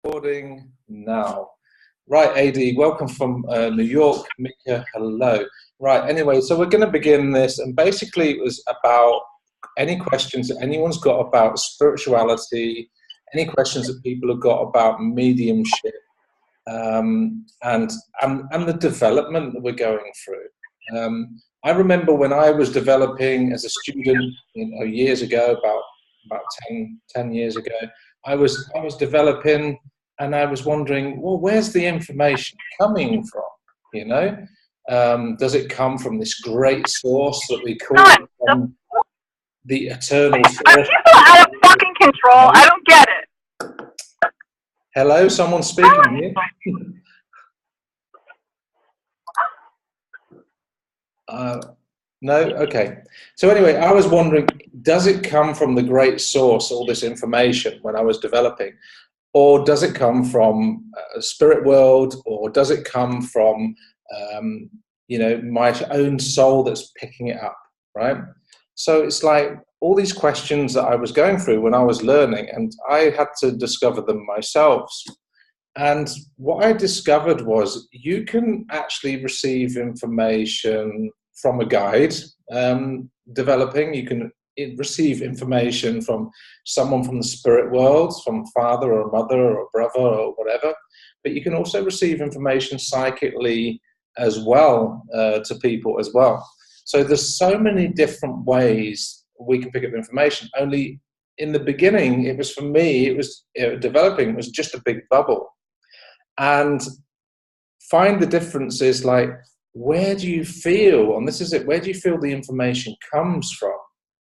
Recording now. Right, AD, welcome from New York. Mika, hello. Right, anyway, so we're going to begin this, and basically it was about any questions that anyone's got about spirituality, any questions that people have got about mediumship, and the development that we're going through. I remember when I was developing as a student, years ago, about 10 years ago, I was developing, and I was wondering, well, where's the information coming from? Does it come from this great source that we call the eternal source? Are people out of fucking control? I don't get it. Hello, someone speaking here? No? Okay. So anyway, I was wondering, does it come from the great source, all this information, when I was developing? Or does it come from a spirit world? Or does it come from, my own soul that's picking it up, right? So it's like all these questions that I was going through when I was learning, and I had to discover them myself. And what I discovered was you can actually receive information from a guide developing. You can receive information from someone from the spirit world, from a father or a mother or a brother or whatever. But you can also receive information psychically as well, to people as well. So there's so many different ways we can pick up information. Only in the beginning, it was, for me, it was developing, it was just a big bubble. And find the differences, like, where do you feel, and this is it, where do you feel the information comes from,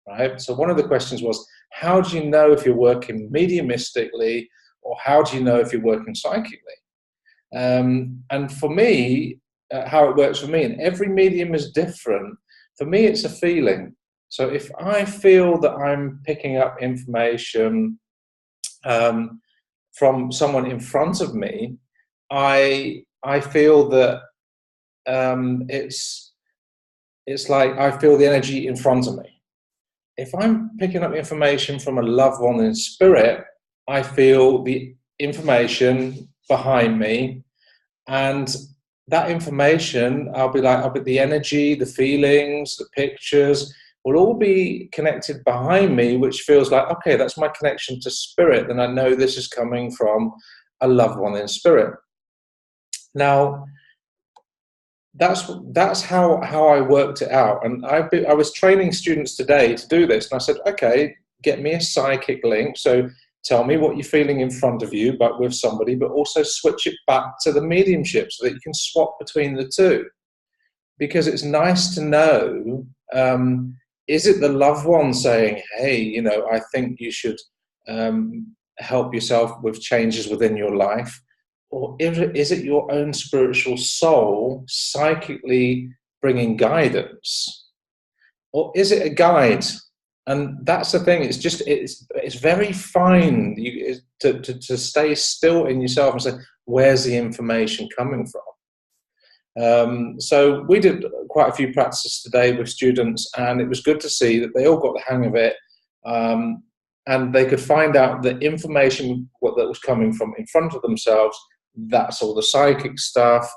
right? So one of the questions was, how do you know if you're working mediumistically, or how do you know if you're working psychically? And for me, how it works for me, and every medium is different, for me it's a feeling. So if I feel that I'm picking up information from someone in front of me, I feel that it's like I feel the energy in front of me. If I'm picking up information from a loved one in spirit, I feel the information behind me, and that information, I'll be the energy, the feelings, the pictures will all be connected behind me, which feels like, okay, that's my connection to spirit, then I know this is coming from a loved one in spirit. Now, that's how I worked it out. And I was training students today to do this, and I said, okay, get me a psychic link. So tell me what you're feeling in front of you, but with somebody, but also switch it back to the mediumship so that you can swap between the two. Because it's nice to know, is it the loved one saying, hey, I think you should help yourself with changes within your life? Or is it your own spiritual soul psychically bringing guidance? Or is it a guide? And that's the thing. It's very fine to stay still in yourself and say, where's the information coming from? So we did quite a few practices today with students, and it was good to see that they all got the hang of it. And they could find out the information that was coming from in front of themselves. That's all the psychic stuff.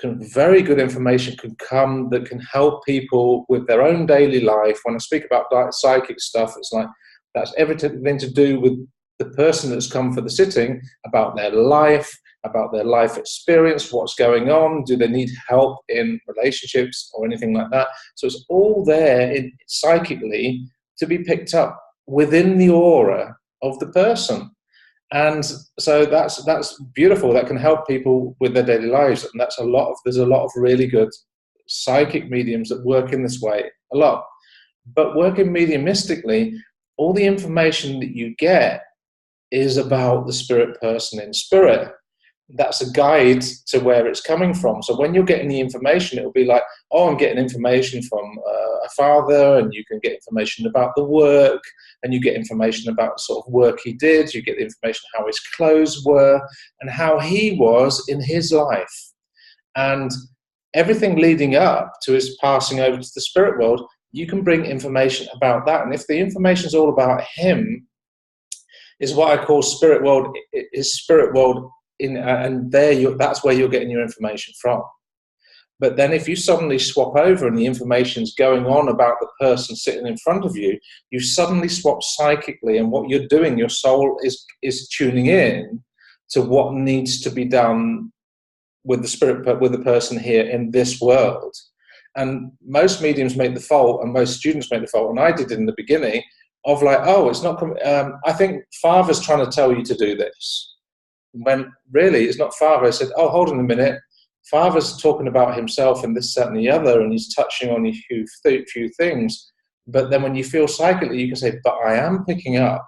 Very good information can come that can help people with their own daily life. When I speak about psychic stuff, it's like that's everything to do with the person that's come for the sitting, about their life experience, what's going on, do they need help in relationships or anything like that. So it's all there psychically to be picked up within the aura of the person. And so that's beautiful. That can help people with their daily lives, and there's a lot of really good psychic mediums that work in this way a lot. But working mediumistically, all the information that you get is about the spirit person in spirit. That's a guide to where it's coming from. So when you're getting the information, it'll be like, oh, I'm getting information from a father, and you can get information about the work, and you get information about sort of work he did, you get the information how his clothes were, and how he was in his life. And everything leading up to his passing over to the spirit world, you can bring information about that. And if the information is all about him, is what I call spirit world. Is spirit world and that's where you're getting your information from. But then if you suddenly swap over and the information's going on about the person sitting in front of you, you suddenly swap psychically, and what you're doing, your soul is tuning in to what needs to be done with the spirit, with the person here in this world. And most mediums make the fault, and most students make the fault, and I did in the beginning, of like, oh, it's not, I think Father's trying to tell you to do this. When really it's not Father. I said, oh, hold on a minute. Father's talking about himself and this, that, and the other, and he's touching on a few things. But then when you feel psychically, you can say, but I am picking up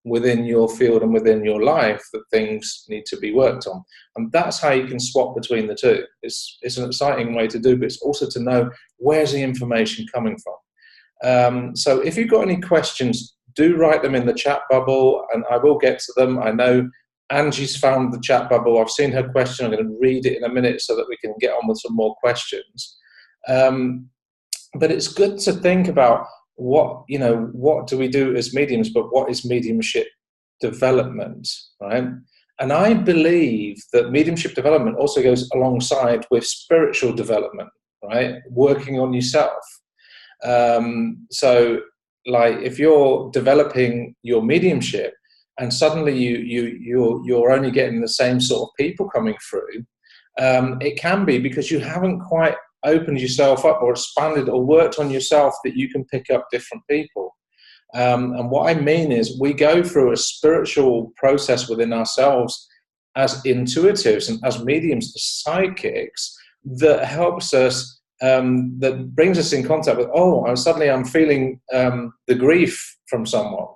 within your field and within your life that things need to be worked on. And that's how you can swap between the two. It's an exciting way to do, but it's also to know where's the information coming from. So if you've got any questions, do write them in the chat bubble, and I will get to them. I know Angie's found the chat bubble. I've seen her question. I'm going to read it in a minute so that we can get on with some more questions. But it's good to think about what do we do as mediums, but what is mediumship development, right? And I believe that mediumship development also goes alongside with spiritual development, right? Working on yourself. So like if you're developing your mediumship and suddenly you're only getting the same sort of people coming through, it can be because you haven't quite opened yourself up or expanded or worked on yourself that you can pick up different people. And what I mean is we go through a spiritual process within ourselves as intuitives and as mediums, as psychics, that helps us, that brings us in contact with, suddenly I'm feeling the grief from someone.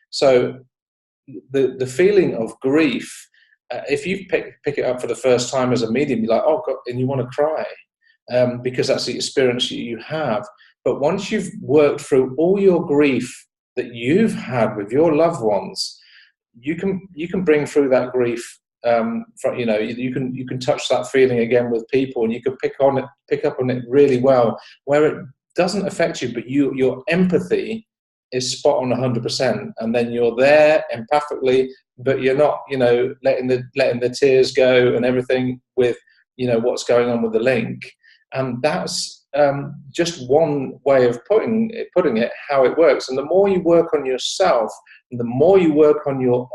So the feeling of grief, if you pick it up for the first time as a medium, you're like, oh God, and you want to cry. Because that's the experience you have. But once you've worked through all your grief that you've had with your loved ones, you can bring through that grief. You can touch that feeling again with people, and you can pick up on it really well, where it doesn't affect you, but your empathy is spot on 100%, and then you're there empathically, but you're not, letting the tears go and everything with, what's going on with the link. And that's just one way of putting it, how it works. And the more you work on yourself, and the more you work on your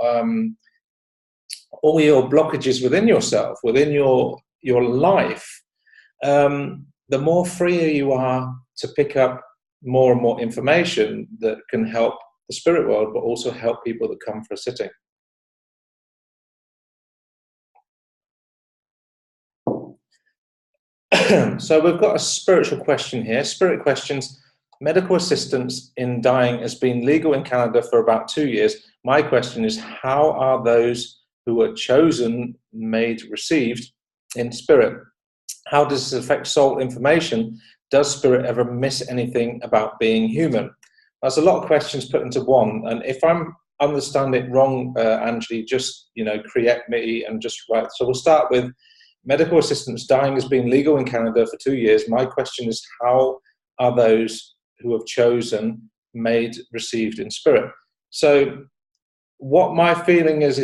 all your blockages within yourself, within your life, the more freer you are to pick up more and more information that can help the spirit world, but also help people that come for a sitting. So we've got a spiritual question here. Spirit questions. Medical assistance in dying has been legal in Canada for about 2 years. My question is, how are those who were chosen received in spirit? How does this affect soul information? Does spirit ever miss anything about being human? There's a lot of questions put into one, and if I'm understanding it wrong, Angie, just correct me and just write. So we'll start with medical assistance. Dying has been legal in Canada for 2 years. My question is, how are those who have chosen received in spirit? So what my feeling is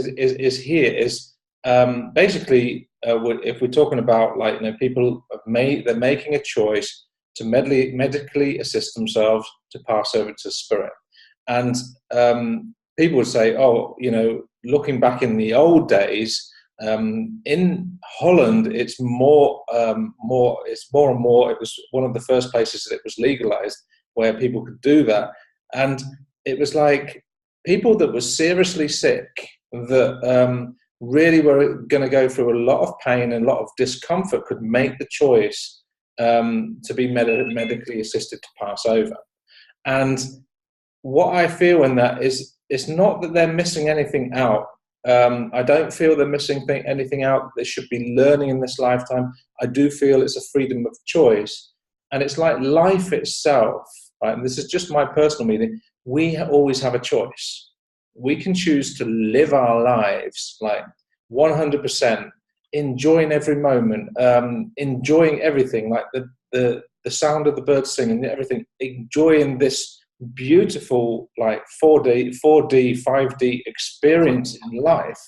basically, if we're talking about people they're making a choice to medically assist themselves to pass over to spirit. And people would say, looking back in the old days, in Holland, it's more and more. It was one of the first places that it was legalized where people could do that, and it was like people that were seriously sick that really were going to go through a lot of pain and a lot of discomfort could make the choice to be medically assisted to pass over. And what I feel in that is, it's not that they're missing anything out. I don't feel they're missing anything out they should be learning in this lifetime. I do feel it's a freedom of choice. And it's like life itself, right? And this is just my personal meaning. We always have a choice. We can choose to live our lives like 100%, enjoying every moment, enjoying everything, like the sound of the birds singing, everything, enjoying this beautiful, like 4D, 5D experience in life,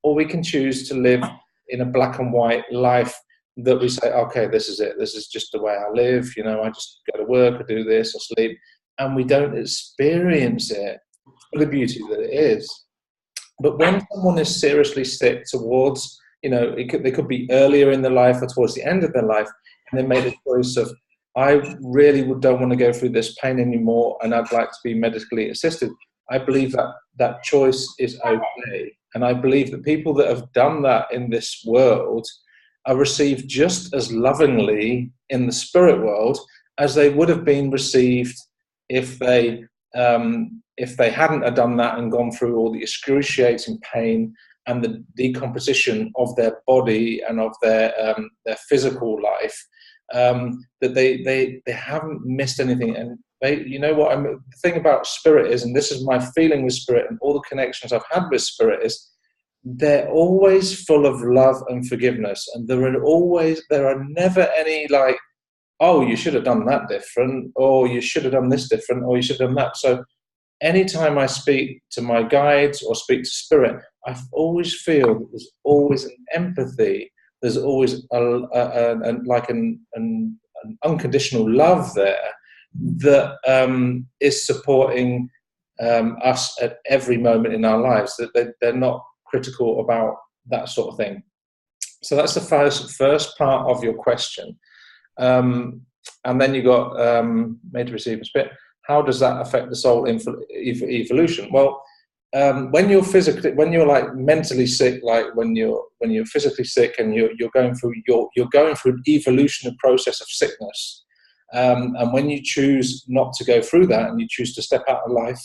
or we can choose to live in a black and white life that we say, okay, this is it. This is just the way I live. You know, I just go to work, I do this, I sleep, and we don't experience it for the beauty that it is. But when someone is seriously sick towards, you know, they could be earlier in their life or towards the end of their life, and they made a choice of, I really don't want to go through this pain anymore, and I'd like to be medically assisted. I believe that that choice is okay. And I believe that people that have done that in this world are received just as lovingly in the spirit world as they would have been received if they hadn't done that and gone through all the excruciating pain and the decomposition of their body and of their physical life, that they haven't missed anything. And they, you know what, the thing about spirit is, and this is my feeling with spirit and all the connections I've had with spirit, is they're always full of love and forgiveness, and there are never any like, oh, you should have done that different, or you should have done this different, or you should have done that. So anytime I speak to my guides or speak to spirit, I always feel that there's always an empathy, there's always an unconditional love there that is supporting us at every moment in our lives, that they're not critical about that sort of thing. So that's the first part of your question. And then you got made to receive a spirit. How does that affect the soul evolution? Well, when you're like mentally sick, like when you're physically sick and you're going through an evolutionary process of sickness, and when you choose not to go through that and you choose to step out of life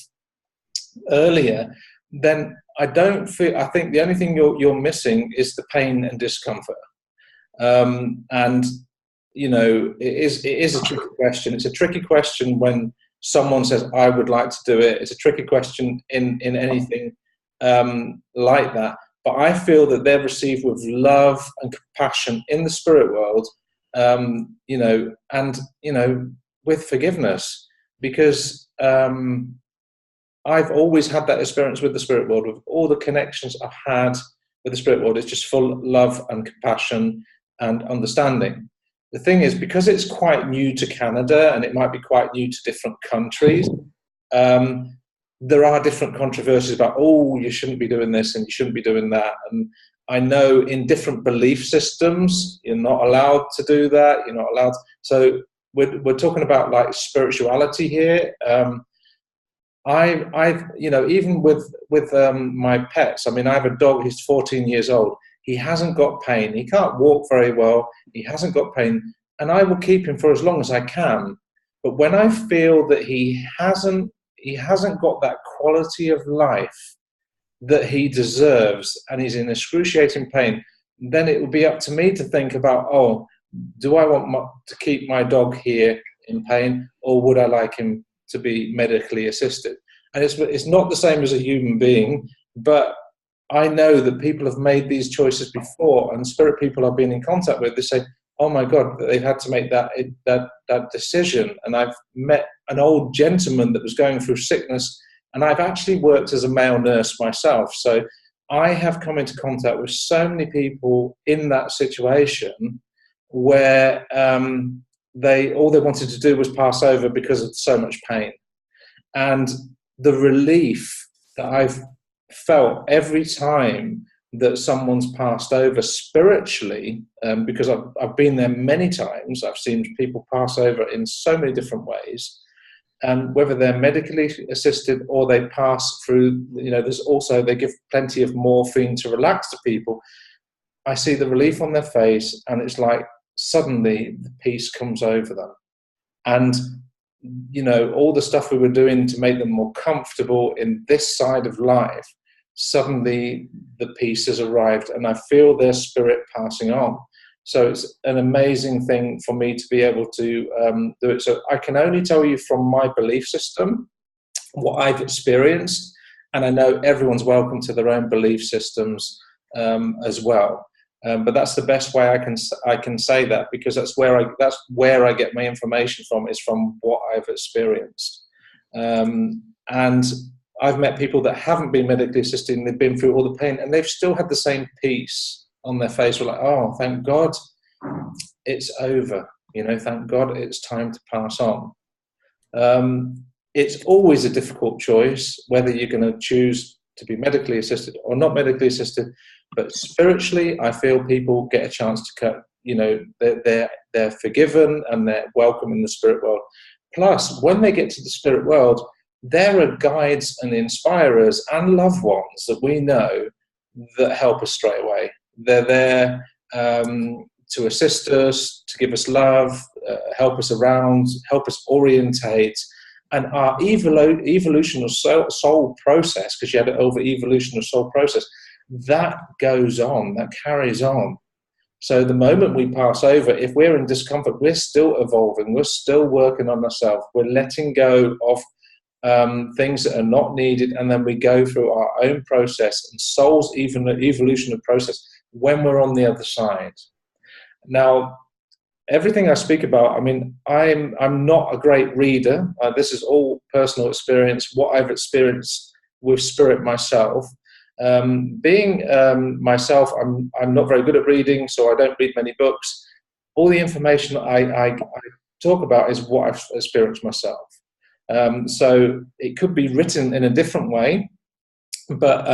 earlier, then I think the only thing you're missing is the pain and discomfort. And you know, it is a tricky question. It's a tricky question when someone says, I would like to do it. It's a tricky question in anything like that. But I feel that they're received with love and compassion in the spirit world, you know, and, you know, with forgiveness, because I've always had that experience with the spirit world, with all the connections I've had with the spirit world. It's just full of love and compassion and understanding. The thing is, because it's quite new to Canada and it might be quite new to different countries, there are different controversies about, oh, you shouldn't be doing this and you shouldn't be doing that. And I know in different belief systems, you're not allowed to do that. You're not allowed. So we're talking about like spirituality here. I've you know, even with my pets, I mean, I have a dog, he's 14 years old. He hasn't got pain. He can't walk very well. He hasn't got pain. And I will keep him for as long as I can. But when I feel that he hasn't got that quality of life that he deserves and he's in excruciating pain, then it will be up to me to think about, oh, do I want to keep my dog here in pain, or would I like him to be medically assisted? And it's not the same as a human being, but I know that people have made these choices before, and spirit people I've been in contact with, they say, oh my God, they've had to make that decision. And I've met an old gentleman that was going through sickness, and I've actually worked as a male nurse myself. So I have come into contact with so many people in that situation where all they wanted to do was pass over because of so much pain. And the relief that I've felt every time that someone's passed over spiritually, because I've been there many times. I've seen people pass over in so many different ways, and whether they're medically assisted or they pass through, you know, there's also, they give plenty of morphine to relax the people. I see the relief on their face, and it's like suddenly the peace comes over them. And you know, all the stuff we were doing to make them more comfortable in this side of life, suddenly the peace has arrived, and I feel their spirit passing on. So it's an amazing thing for me to be able to do it. So I can only tell you from my belief system what I've experienced, and I know everyone's welcome to their own belief systems as well. But that's the best way I can say that, because that's where I get my information from, is from what I've experienced. And I've met people that haven't been medically assisted and they've been through all the pain and they've still had the same peace on their face. We're like, oh, thank God it's over. You know, thank God it's time to pass on. It's always a difficult choice whether you're going to choose to be medically assisted or not medically assisted. But spiritually, I feel people get a chance to cut. You know, they're forgiven and they're welcome in the spirit world. Plus, when they get to the spirit world, there are guides and inspirers and loved ones that we know that help us straight away. They're there to assist us, to give us love, help us around, help us orientate. And our evolutional soul process, because you had it over evolutional soul process, that goes on, that carries on. So the moment we pass over, if we're in discomfort, we're still evolving, we're still working on ourselves, we're letting go of things that are not needed, and then we go through our own process and soul's evolutionary process when we're on the other side. Now, everything I speak about, I mean, I'm not a great reader. This is all personal experience, what I've experienced with spirit myself. Being myself, I'm not very good at reading, so I don't read many books. All the information I talk about is what I've experienced myself. So it could be written in a different way, but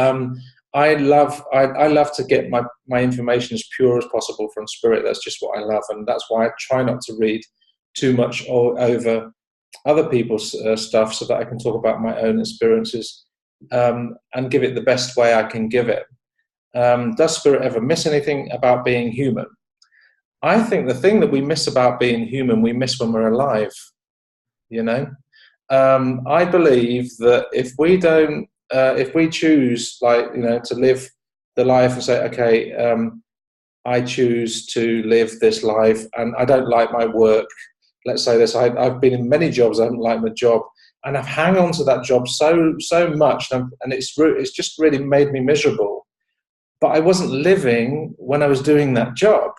I love to get my information as pure as possible from spirit. That's just what I love, and that's why I try not to read too much over other people's stuff, so that I can talk about my own experiences and give it the best way I can give it. Does spirit ever miss anything about being human? I think the thing that we miss about being human, we miss when we're alive. You know, I believe that if we choose, like, you know, to live the life and say, okay, I choose to live this life and I don't like my work. Let's say this, I've been in many jobs, I haven't liked my job, and I've hung on to that job so much, and it's just really made me miserable. But I wasn't living when I was doing that job.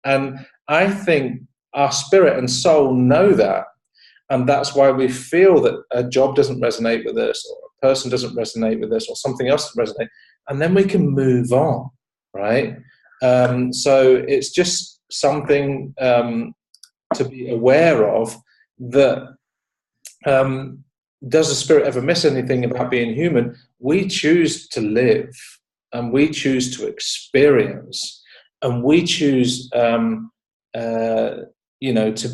And I think our spirit and soul know that. And that's why we feel that a job doesn't resonate with us, or a person doesn't resonate with us, or something else doesn't resonate. And then we can move on, right? So it's just something to be aware of, that does the spirit ever miss anything about being human? We choose to live, and we choose to experience, and we choose to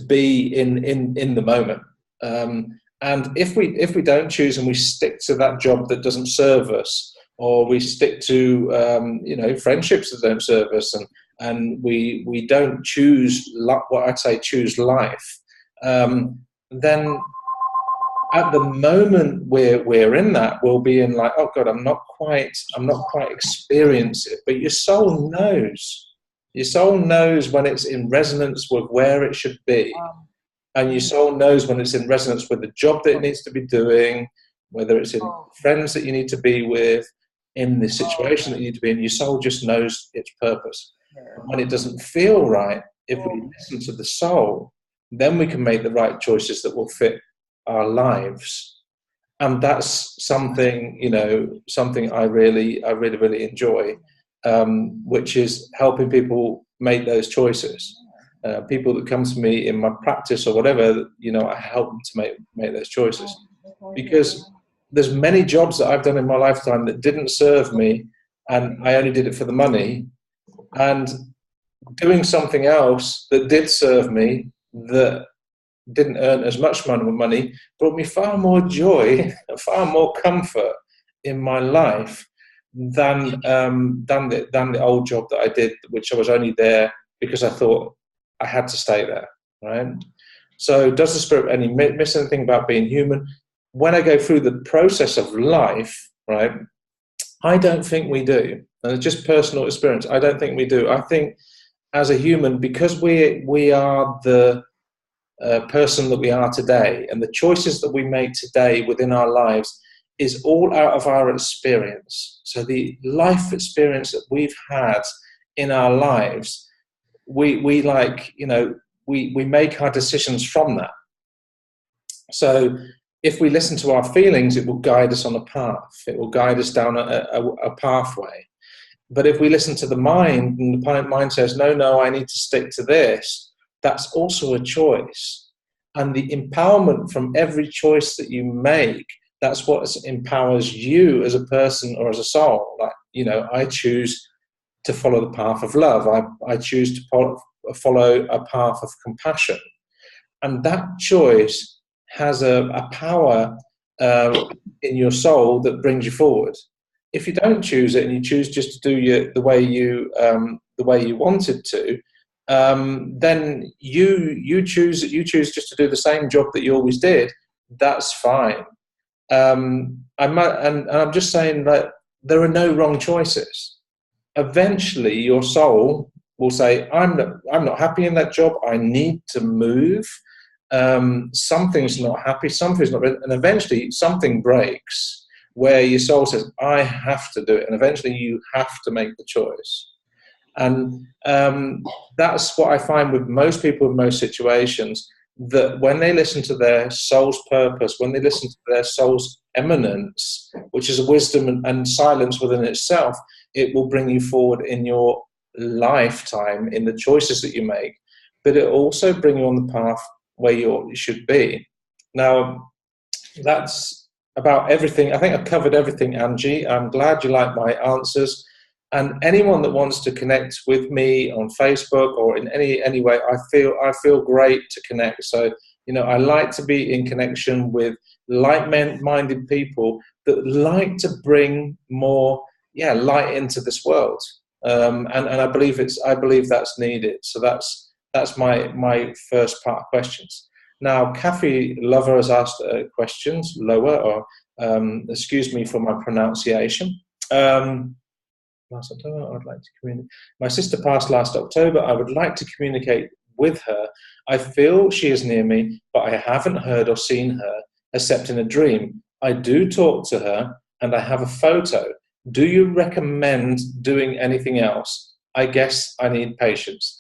be in the moment. And if we don't choose and we stick to that job that doesn't serve us, or we stick to friendships that don't serve us, and we don't choose what I'd say choose life, then at the moment we're in that, we'll be in like, oh God, I'm not quite experiencing it. But your soul knows. Your soul knows when it's in resonance with where it should be. And your soul knows when it's in resonance with the job that it needs to be doing, whether it's in friends that you need to be with, in the situation that you need to be in. Your soul just knows its purpose. And when it doesn't feel right, if we listen to the soul, then we can make the right choices that will fit our lives. And that's something, something I really enjoy, which is helping people make those choices. People that come to me in my practice or whatever, I help them to make those choices, because there's many jobs that I've done in my lifetime that didn't serve me, and I only did it for the money. And doing something else that did serve me, that didn't earn as much money, brought me far more joy, far more comfort in my life than the old job that I did, which I was only there because I thought I had to stay there, right? So does the spirit miss anything about being human? When I go through the process of life, right, I don't think we do. And it's just personal experience. I don't think we do. I think as a human, because we are the person that we are today, and the choices that we make today within our lives is all out of our experience. So the life experience that we've had in our lives, we make our decisions from that. So if we listen to our feelings, it will guide us on a path. It will guide us down a pathway. But if we listen to the mind, and the mind says, no, I need to stick to this, that's also a choice. And the empowerment from every choice that you make, that's what empowers you as a person or as a soul. Like, you know, I choose to follow the path of love. I choose to follow a path of compassion. And that choice has a power in your soul that brings you forward. If you don't choose it and you choose just to do the way you wanted to, then you choose just to do the same job that you always did. That's fine. I'm just saying that there are no wrong choices. Eventually, your soul will say, "I'm not happy in that job. I need to move. Something's not happy. Something's not," and eventually something breaks where your soul says, "I have to do it," and eventually you have to make the choice. And that's what I find with most people in most situations, that when they listen to their soul's purpose, when they listen to their soul's eminence, which is wisdom and silence within itself, it will bring you forward in your lifetime, in the choices that you make, but it will also bring you on the path where you should be. Now, that's about everything. I think I've covered everything, Angie. I'm glad you like my answers. And anyone that wants to connect with me on Facebook or in any way, I feel great to connect. So, you know, I like to be in connection with like-minded people that like to bring more, light into this world. And I believe that's needed. So that's my first part of questions. Now, Kathy Lover has asked questions, Lower, or excuse me for my pronunciation. Last October, I would like to communicate. My sister passed last October. I would like to communicate with her. I feel she is near me, but I haven't heard or seen her except in a dream. I do talk to her, and I have a photo. Do you recommend doing anything else? I guess I need patience.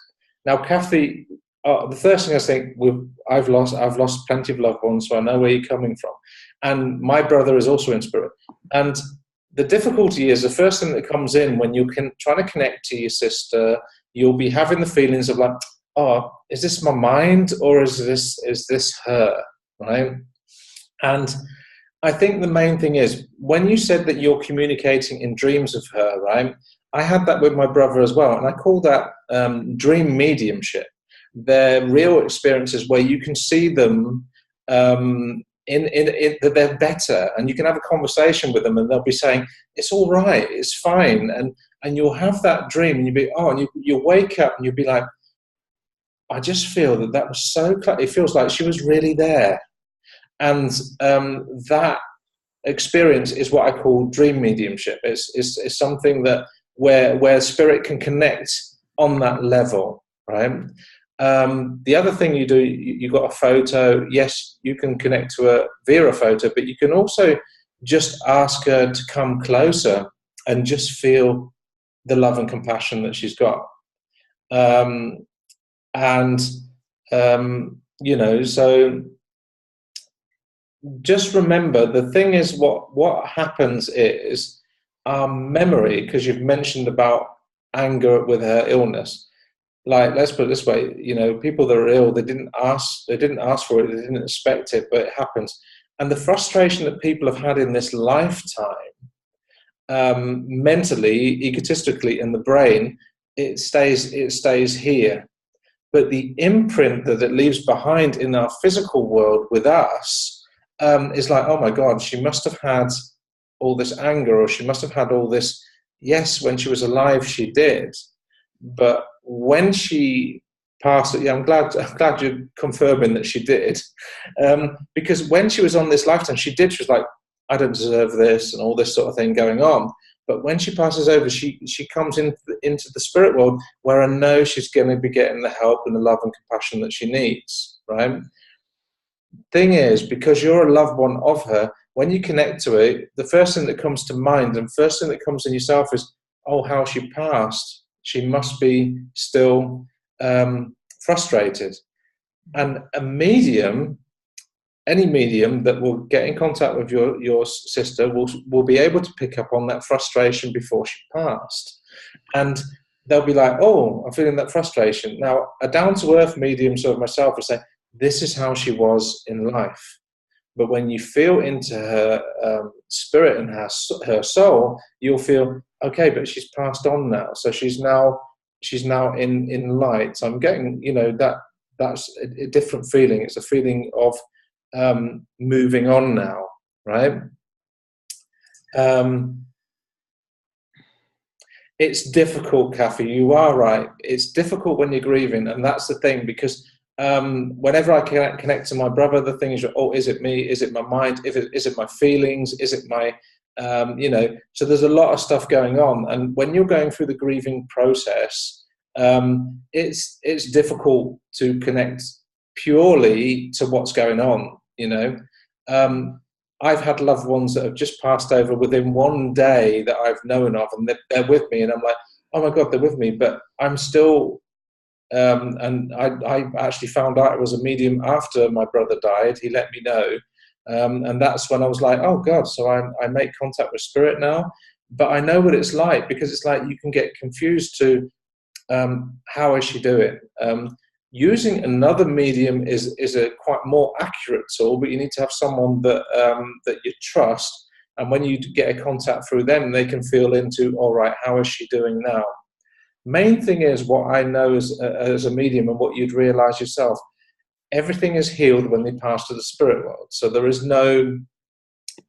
Now, Kathy, the first thing I think, I've lost plenty of loved ones, so I know where you're coming from. And my brother is also in spirit. And the difficulty is the first thing that comes in when you can try to connect to your sister, you'll be having the feelings of like, oh, is this my mind or is this her, right? And I think the main thing is when you said that you're communicating in dreams of her, right? I had that with my brother as well, and I call that dream mediumship. They're real experiences where you can see them that they're better, and you can have a conversation with them, and they'll be saying it's all right, it's fine, and you'll have that dream, and you'll be and you wake up and you'll be like, I just feel that was so it feels like she was really there, and that experience is what I call dream mediumship. It's something that where spirit can connect on that level, right? The other thing you do, you got a photo. Yes, you can connect to her via a photo, but you can also just ask her to come closer and just feel the love and compassion that she's got. You know, so just remember, the thing is, what happens is our memory, because you've mentioned about anger with her illness. Like, let's put it this way, you know, people that are ill, they didn't ask for it, they didn't expect it, but it happens. And the frustration that people have had in this lifetime, mentally, egotistically, in the brain, it stays here. But the imprint that it leaves behind in our physical world with us is like, oh my God, she must have had all this anger, or she must have had all this. Yes, when she was alive, she did. But when she passed, I'm glad you're confirming that she did, because when she was on this lifetime, she was like, I don't deserve this, and all this sort of thing going on. But when she passes over, she comes into the spirit world where I know she's going to be getting the help and the love and compassion that she needs, right? Thing is, because you're a loved one of her, when you connect to it, the first thing that comes to mind and first thing that comes in yourself is, oh, how she passed. She must be still frustrated. And a medium, any medium that will get in contact with your sister will be able to pick up on that frustration before she passed. And they'll be like, oh, I'm feeling that frustration. Now, a down-to-earth medium, sort of myself, will say, this is how she was in life. But when you feel into her spirit and her soul, you'll feel, okay, but she's passed on now. So she's now in light. So I'm getting, that's a different feeling. It's a feeling of moving on now, right? It's difficult, Kathy. You are right. It's difficult when you're grieving, and that's the thing, because whenever I connect to my brother, the thing is, oh, is it me? Is it my mind? Is it my feelings? Is it my, so there's a lot of stuff going on. And when you're going through the grieving process, it's difficult to connect purely to what's going on, I've had loved ones that have just passed over within one day that I've known of, and they're with me, and I'm like, oh my God, they're with me, but I'm still, and I actually found out I was a medium after my brother died. He let me know, and that's when I was like, oh God, so I make contact with spirit now, but I know what it's like, because it's like you can get confused to how is she doing? Using another medium is a quite more accurate tool, but you need to have someone that that you trust, and when you get a contact through them, they can feel into, all right, how is she doing now? Main thing is, what I know as a medium, and what you'd realize yourself, everything is healed when they pass to the spirit world. So there's no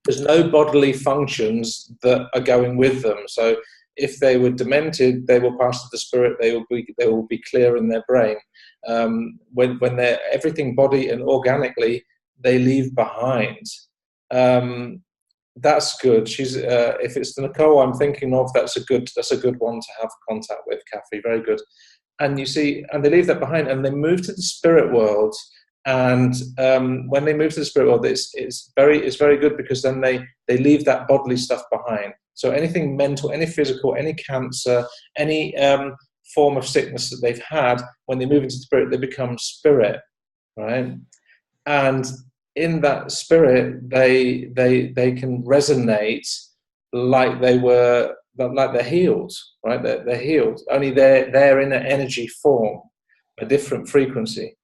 bodily functions that are going with them. So if they were demented, they will pass to the spirit. They will be clear in their brain. When they're everything body and organically, they leave behind. That's good. She's if it's the Nicole I'm thinking of, that's a good one to have contact with, Kathy. Very good. And you see, and they leave that behind, and they move to the spirit world. And when they move to the spirit world, it's very good, because then they leave that bodily stuff behind. So anything mental, any physical, any cancer, any form of sickness that they've had, when they move into spirit, they become spirit, right? And in that spirit, they can resonate like they're healed, right? They're healed. Only they're in an energy form, a different frequency,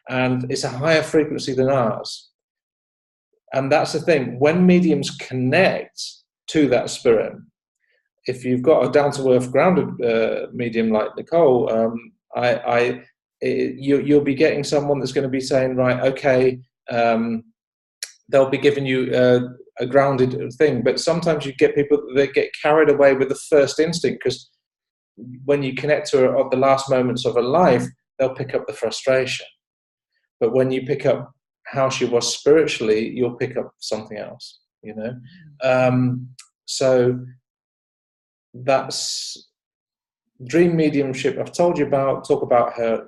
and it's a higher frequency than ours. And that's the thing. When mediums connect to that spirit, if you've got a down-to-earth, grounded medium like Nicole, you'll be getting someone that's going to be saying, right, okay, they'll be giving you a grounded thing. But sometimes you get people that get carried away with the first instinct, because when you connect to her at the last moments of her life, they'll pick up the frustration. But when you pick up how she was spiritually, you'll pick up something else, so that's dream mediumship. I've told you about. Talk about her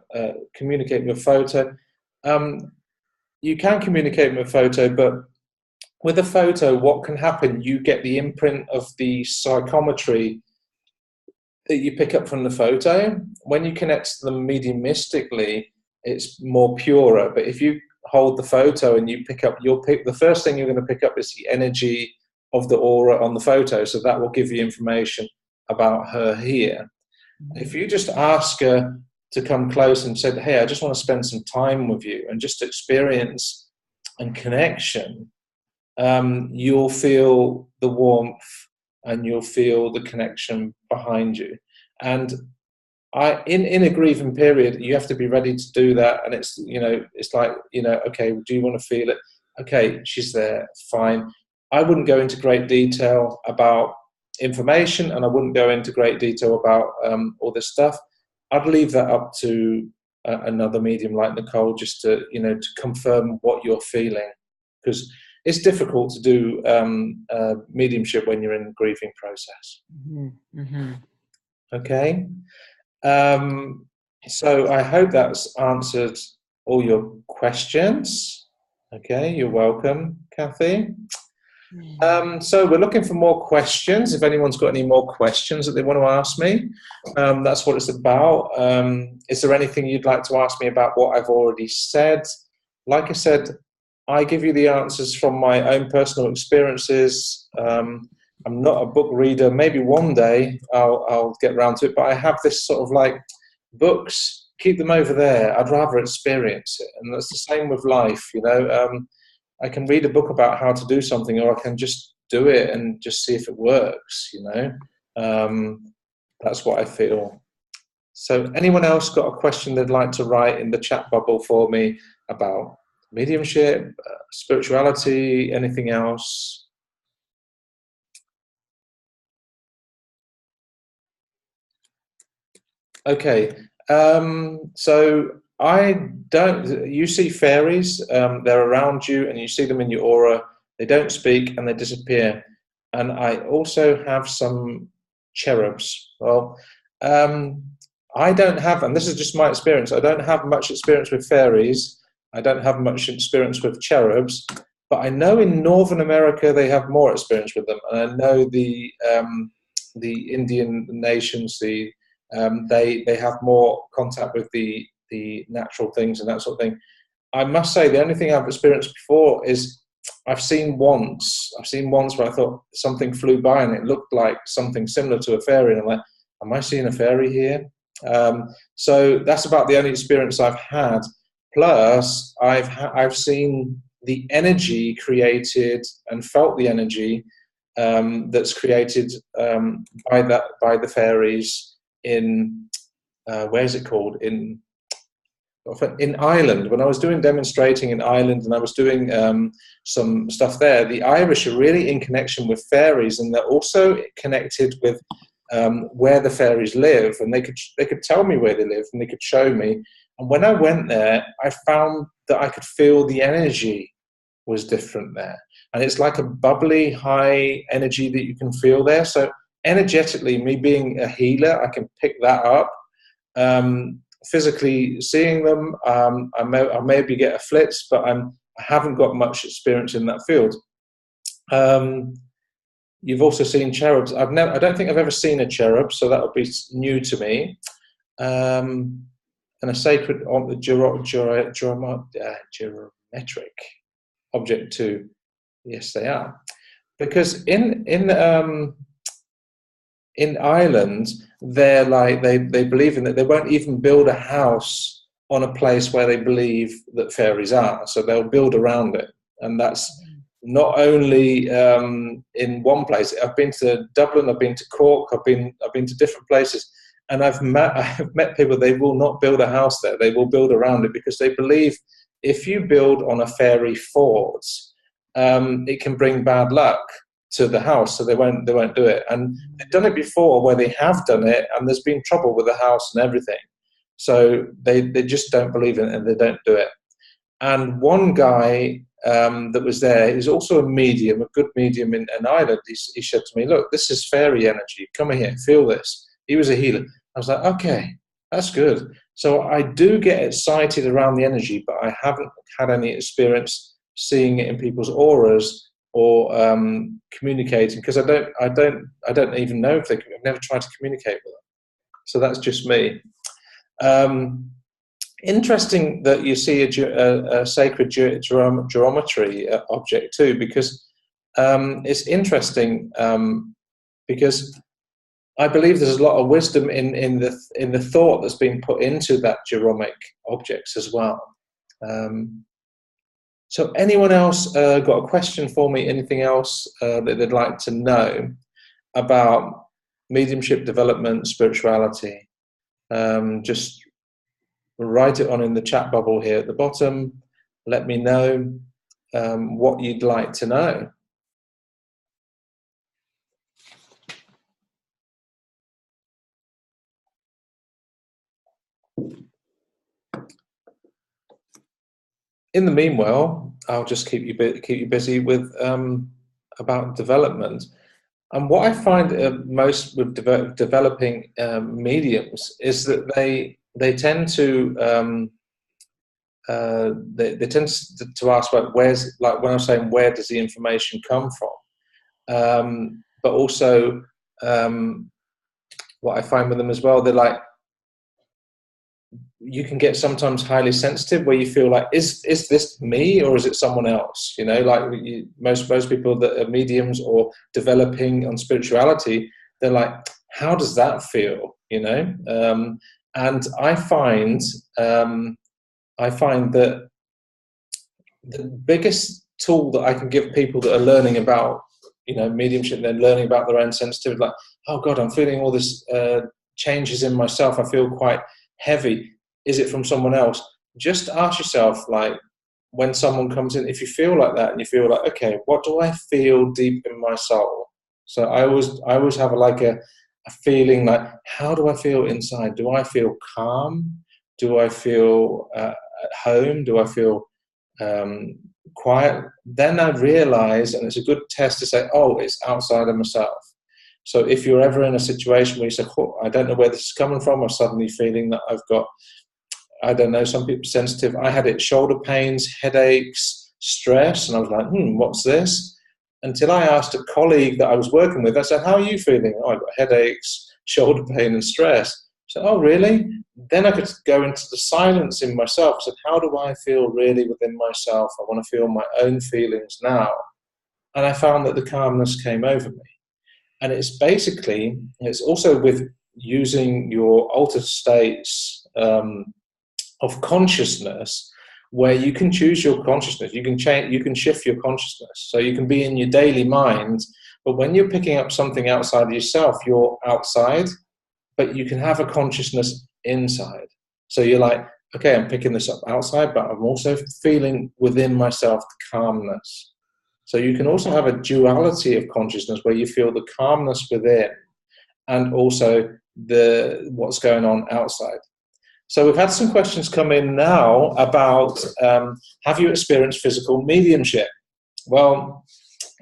communicating with photo. You can communicate with a photo, but with a photo, what can happen? You get the imprint of the psychometry that you pick up from the photo. When you connect to them mediumistically, it's more purer. But if you hold the photo and you pick up, the first thing you're going to pick up is the energy of the aura on the photo. So that will give you information about her here. If you just ask her to come close and said, hey, I just want to spend some time with you and just experience and connection, you'll feel the warmth and you'll feel the connection behind you. And in a grieving period, you have to be ready to do that. And it's, it's like, okay, do you want to feel it? Okay, she's there, fine. I wouldn't go into great detail about information, and I wouldn't go into great detail about all this stuff. I'd leave that up to another medium like Nicole, just to to confirm what you're feeling, because it's difficult to do mediumship when you're in the grieving process. Mm-hmm. Mm-hmm. Okay, so I hope that's answered all your questions. Okay, you're welcome, Kathy. So we're looking for more questions. If anyone's got any more questions that they want to ask me, that's what it's about. Is there anything you'd like to ask me about what I've already said? Like I said, I give you the answers from my own personal experiences. I'm not a book reader. Maybe one day I'll get around to it, but I have this sort of like, books, keep them over there. I'd rather experience it. And that's the same with life, you know. I can read a book about how to do something, or I can just do it and just see if it works, you know. That's what I feel. So anyone else got a question they'd like to write in the chat bubble for me about mediumship, spirituality, anything else? Okay, so you see fairies, they're around you and you see them in your aura. They don't speak and they disappear. And I also have some cherubs. Well, I don't have, and this is just my experience, I don't have much experience with fairies. I don't have much experience with cherubs, but I know in Northern America they have more experience with them. And I know the Indian nations, they have more contact with the natural things and that sort of thing. I must say the only thing I've experienced before is I've seen once where I thought something flew by and it looked like something similar to a fairy, and I'm like, am I seeing a fairy here? So that's about the only experience I've had. Plus, I've seen the energy created and felt the energy that's created by the fairies in where is it called, in Ireland. When I was doing demonstrating in Ireland and I was doing some stuff there, the Irish are really in connection with fairies, and they're also connected with where the fairies live, and they could tell me where they live and they could show me. And when I went there, I found that I could feel the energy was different there, and it's like a bubbly high energy that you can feel there. So energetically, me being a healer, I can pick that up. Physically seeing them, I maybe get a flitz, but I haven't got much experience in that field. You've also seen cherubs. I don't think I've ever seen a cherub, so that would be new to me. And a sacred geometric object too. Yes, they are. Because in Ireland, they're like they believe in that. They won't even build a house on a place where they believe that fairies are. So they'll build around it, and that's not only in one place. I've been to Dublin, I've been to Cork, I've been to different places, and I've met people. They will not build a house there. They will build around it because they believe if you build on a fairy fort, it can bring bad luck to the house, so they won't do it. And they've done it before where they have done it and there's been trouble with the house and everything, so they just don't believe in it and they don't do it. And one guy that was there, he's also a medium, a good medium in Ireland. He said to me, look, this is fairy energy, come here, feel this. He was a healer. I was like, okay, that's good. So I do get excited around the energy, but I haven't had any experience seeing it in people's auras or communicating, because I don't even know if I've never tried to communicate with them. So that's just me. Interesting that you see a sacred geometry object too, because it's interesting because I believe there's a lot of wisdom in the thought that's been put into that geometric objects as well. So anyone else got a question for me? Anything else that they'd like to know about mediumship development, spirituality? Just write it on in the chat bubble here at the bottom. Let me know what you'd like to know. In the meanwhile, I'll just keep you busy with about development. And what I find most with developing mediums is that they tend to they tend to ask, like, where's, like when I'm saying where does the information come from, but also what I find with them as well, they're like, you can get sometimes highly sensitive, where you feel like, is this me or is it someone else? You know, like most people that are mediums or developing on spirituality, they're like, how does that feel? You know, and I find that the biggest tool that I can give people that are learning about, you know, mediumship, they're learning about their own sensitivity, like, oh God, I'm feeling all this changes in myself. I feel quite heavy. Is it from someone else? Just ask yourself, like, when someone comes in, if you feel like that and you feel like, okay, what do I feel deep in my soul? So I always have a feeling like, how do I feel inside? Do I feel calm? Do I feel at home? Do I feel quiet? Then I realize, and it's a good test to say, oh, it's outside of myself. So if you're ever in a situation where you say, oh, I don't know where this is coming from, or suddenly feeling that I've got, I don't know, some people are sensitive. I had it, shoulder pains, headaches, stress, and I was like, what's this? Until I asked a colleague that I was working with, I said, how are you feeling? Oh, I've got headaches, shoulder pain, and stress. I said, oh, really? Then I could go into the silence in myself. I said, how do I feel really within myself? I want to feel my own feelings now. And I found that the calmness came over me. And it's also with using your altered states of consciousness, where you can choose your consciousness. You can change, you can shift your consciousness. So you can be in your daily mind, but when you're picking up something outside of yourself, you're outside, but you can have a consciousness inside. So you're like, okay, I'm picking this up outside, but I'm also feeling within myself the calmness. So you can also have a duality of consciousness, where you feel the calmness within and also what's going on outside. So we've had some questions come in now about, have you experienced physical mediumship? Well,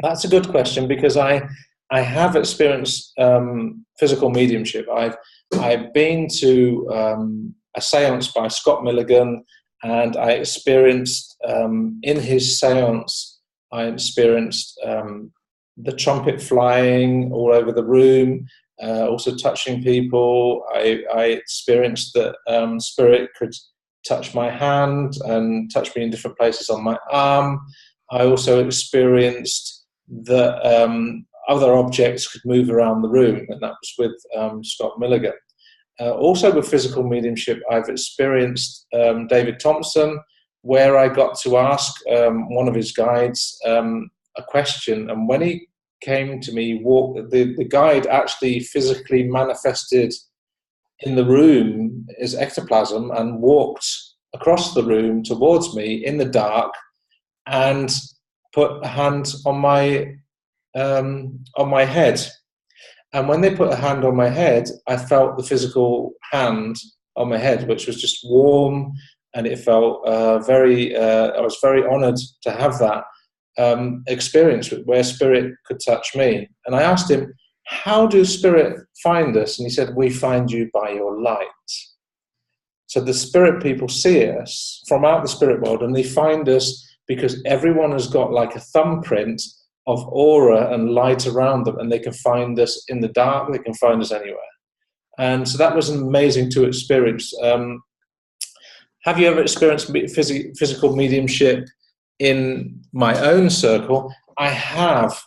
that's a good question, because I have experienced physical mediumship. I've been to a seance by Scott Milligan, and I experienced in his seance, I experienced the trumpet flying all over the room, also touching people. I experienced that spirit could touch my hand and touch me in different places on my arm. I also experienced that other objects could move around the room, and that was with Scott Milligan. Also with physical mediumship, I've experienced David Thompson, where I got to ask one of his guides a question, and when he came to me, the guide actually physically manifested in the room as ectoplasm and walked across the room towards me in the dark and put a hand on my head. And when they put a hand on my head, I felt the physical hand on my head, which was just warm, and it felt I was very honored to have that experience where spirit could touch me. And I asked him, how do spirit find us? And he said, we find you by your light. So the spirit people see us from out the spirit world, and they find us because everyone has got like a thumbprint of aura and light around them, and they can find us in the dark, they can find us anywhere. And so that was amazing to experience. Have you ever experienced physical mediumship in my own circle? I have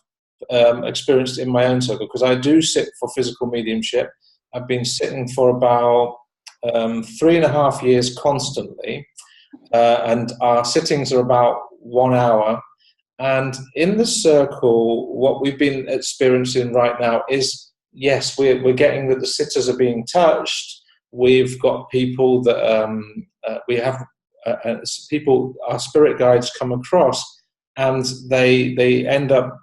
experienced in my own circle, because I do sit for physical mediumship. I've been sitting for about 3.5 years constantly, and our sittings are about 1 hour. And in the circle, what we've been experiencing right now is, yes, we're getting that the sitters are being touched. We've got people that we have people, our spirit guides come across, and they end up.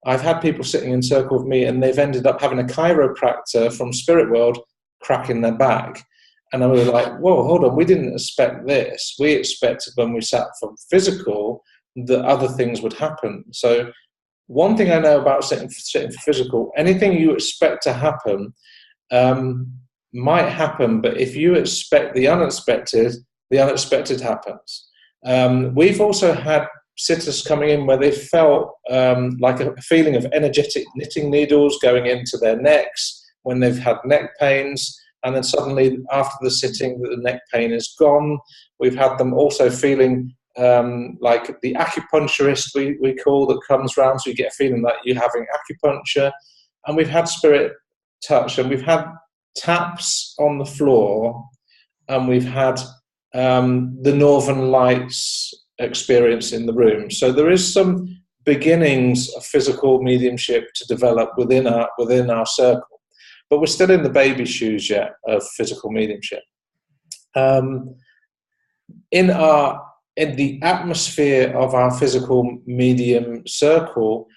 I've had people sitting in circle with me, and they've ended up having a chiropractor from spirit world cracking their back. And I was like, whoa, hold on, we didn't expect this. We expected when we sat for physical that other things would happen. So one thing I know about sitting for physical, anything you expect to happen might happen, but if you expect the unexpected happens. We've also had sitters coming in where they felt like a feeling of energetic knitting needles going into their necks when they've had neck pains. and then suddenly after the sitting the neck pain is gone. We've had them also feeling like the acupuncturist we call that comes round, so you get a feeling that you're having acupuncture. And we've had spirit touch, and we've had taps on the floor, and we've had the Northern Lights experience in the room. So there is some beginnings of physical mediumship to develop within our circle, but we're still in the baby shoes yet of physical mediumship. In the atmosphere of our physical medium circle,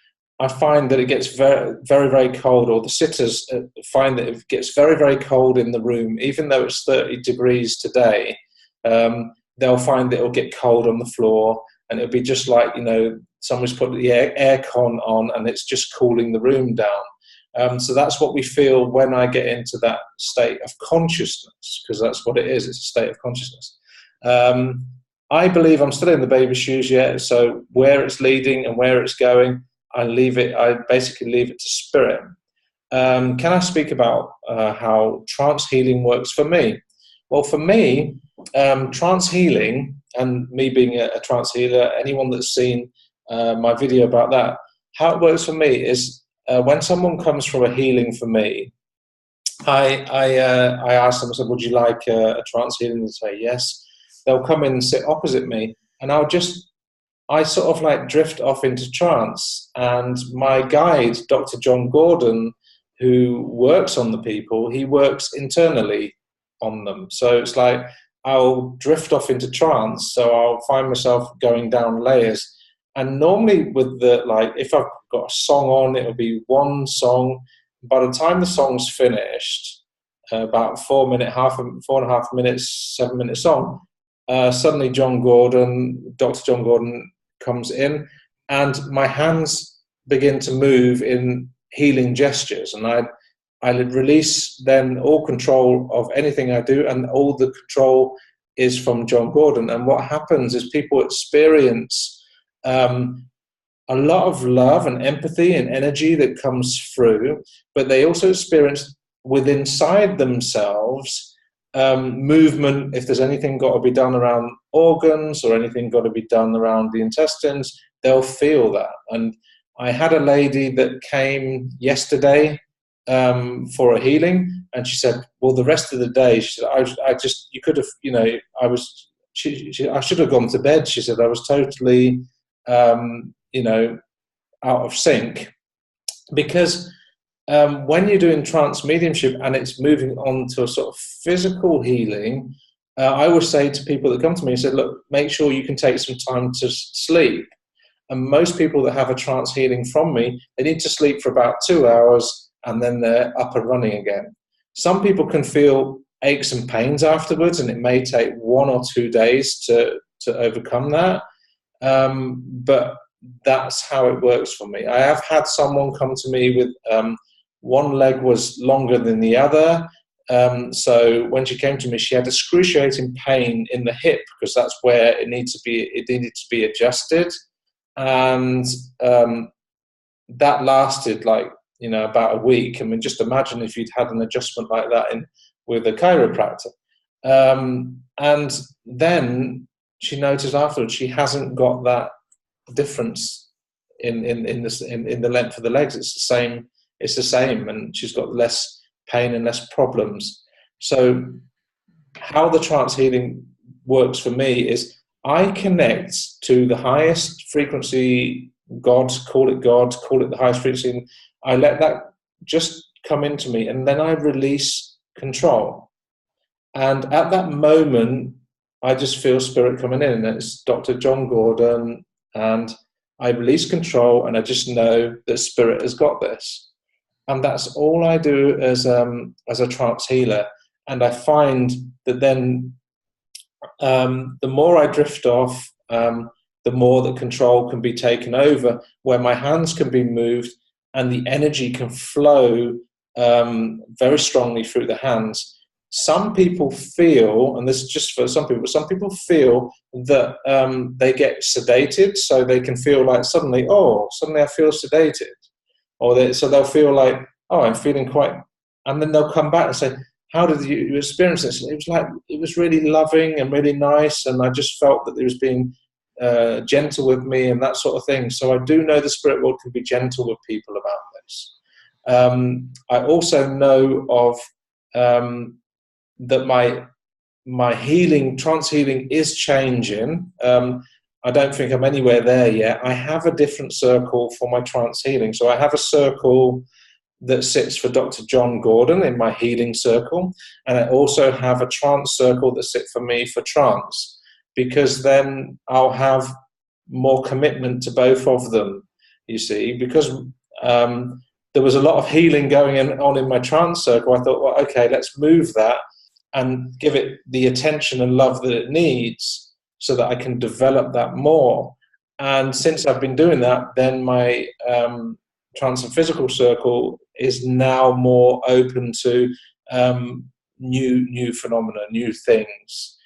I find that it gets very, very, very cold, or the sitters find that it gets very, very cold in the room. Even though it's 30 degrees today, they'll find that it'll get cold on the floor, and it'll be just like, someone's put the aircon on and it's just cooling the room down. So that's what we feel when I get into that state of consciousness, because that's what it is. It's a state of consciousness. I believe I'm still in the baby shoes yet, so where it's leading and where it's going, I basically leave it to spirit. Can I speak about how trance healing works for me? Well, for me, trance healing, and me being a trance healer, anyone that's seen my video about that, how it works for me is when someone comes from a healing for me, I ask them, I said, would you like a trance healing? They say yes. They'll come in and sit opposite me, and I sort of like drift off into trance. And my guide, Dr. John Gordon, who works on the people, he works internally on them. So it's like I'll drift off into trance, so I'll find myself going down layers. And normally with if I've got a song on, it'll be one song. By the time the song's finished, about 4 and a half minutes, 7-minute song, suddenly Dr. John Gordon comes in, and my hands begin to move in healing gestures, and I release then all control of anything I do, and all the control is from John Gordon. And what happens is people experience a lot of love and empathy and energy that comes through, but they also experience inside themselves movement. If there's anything got to be done around organs or anything got to be done around the intestines, they'll feel that. And I had a lady that came yesterday for a healing, and she said, well, the rest of the day, she said, I should have gone to bed. She said, I was totally out of sync, because when you're doing trance mediumship and it's moving on to a sort of physical healing, I always say to people that come to me, I said, look, make sure you can take some time to sleep. And most people that have a trance healing from me, they need to sleep for about 2 hours, and then they're up and running again. Some people can feel aches and pains afterwards, and it may take 1 or 2 days to overcome that. But that's how it works for me. I have had someone come to me with one leg was longer than the other. So when she came to me, she had excruciating pain in the hip, because that's where it needed to be adjusted. And that lasted about a week. I mean, just imagine if you'd had an adjustment like that with a chiropractor. And then she noticed afterwards she hasn't got that difference in the length of the legs. It's the same, and she's got less pain and less problems. So how the trance healing works for me is I connect to the highest frequency, call it the highest frequency, and I let that just come into me, and then I release control. And at that moment, I just feel spirit coming in, and it's Dr. John Gordon, and I release control, and I just know that spirit has got this. And that's all I do as a trance healer. And I find that then the more I drift off, the more the control can be taken over, where my hands can be moved and the energy can flow very strongly through the hands. Some people feel, and this is just for some people feel that they get sedated, so they can feel like suddenly I feel sedated. So they'll feel like, I'm feeling quite, and then they'll come back and say, how did you experience this? It was like, it was really loving and really nice, and I just felt that it was being gentle with me and that sort of thing. So I do know the spirit world can be gentle with people about this. I also know of that my healing, trance healing, is changing. I don't think I'm anywhere there yet. I have a different circle for my trance healing. So I have a circle that sits for Dr. John Gordon in my healing circle, and I also have a trance circle that sits for me for trance, because then I'll have more commitment to both of them, you see, because there was a lot of healing going on in my trance circle. I thought, well, okay, let's move that and give it the attention and love that it needs so that I can develop that more. And since I've been doing that, then my trance and physical circle is now more open to new phenomena, new things.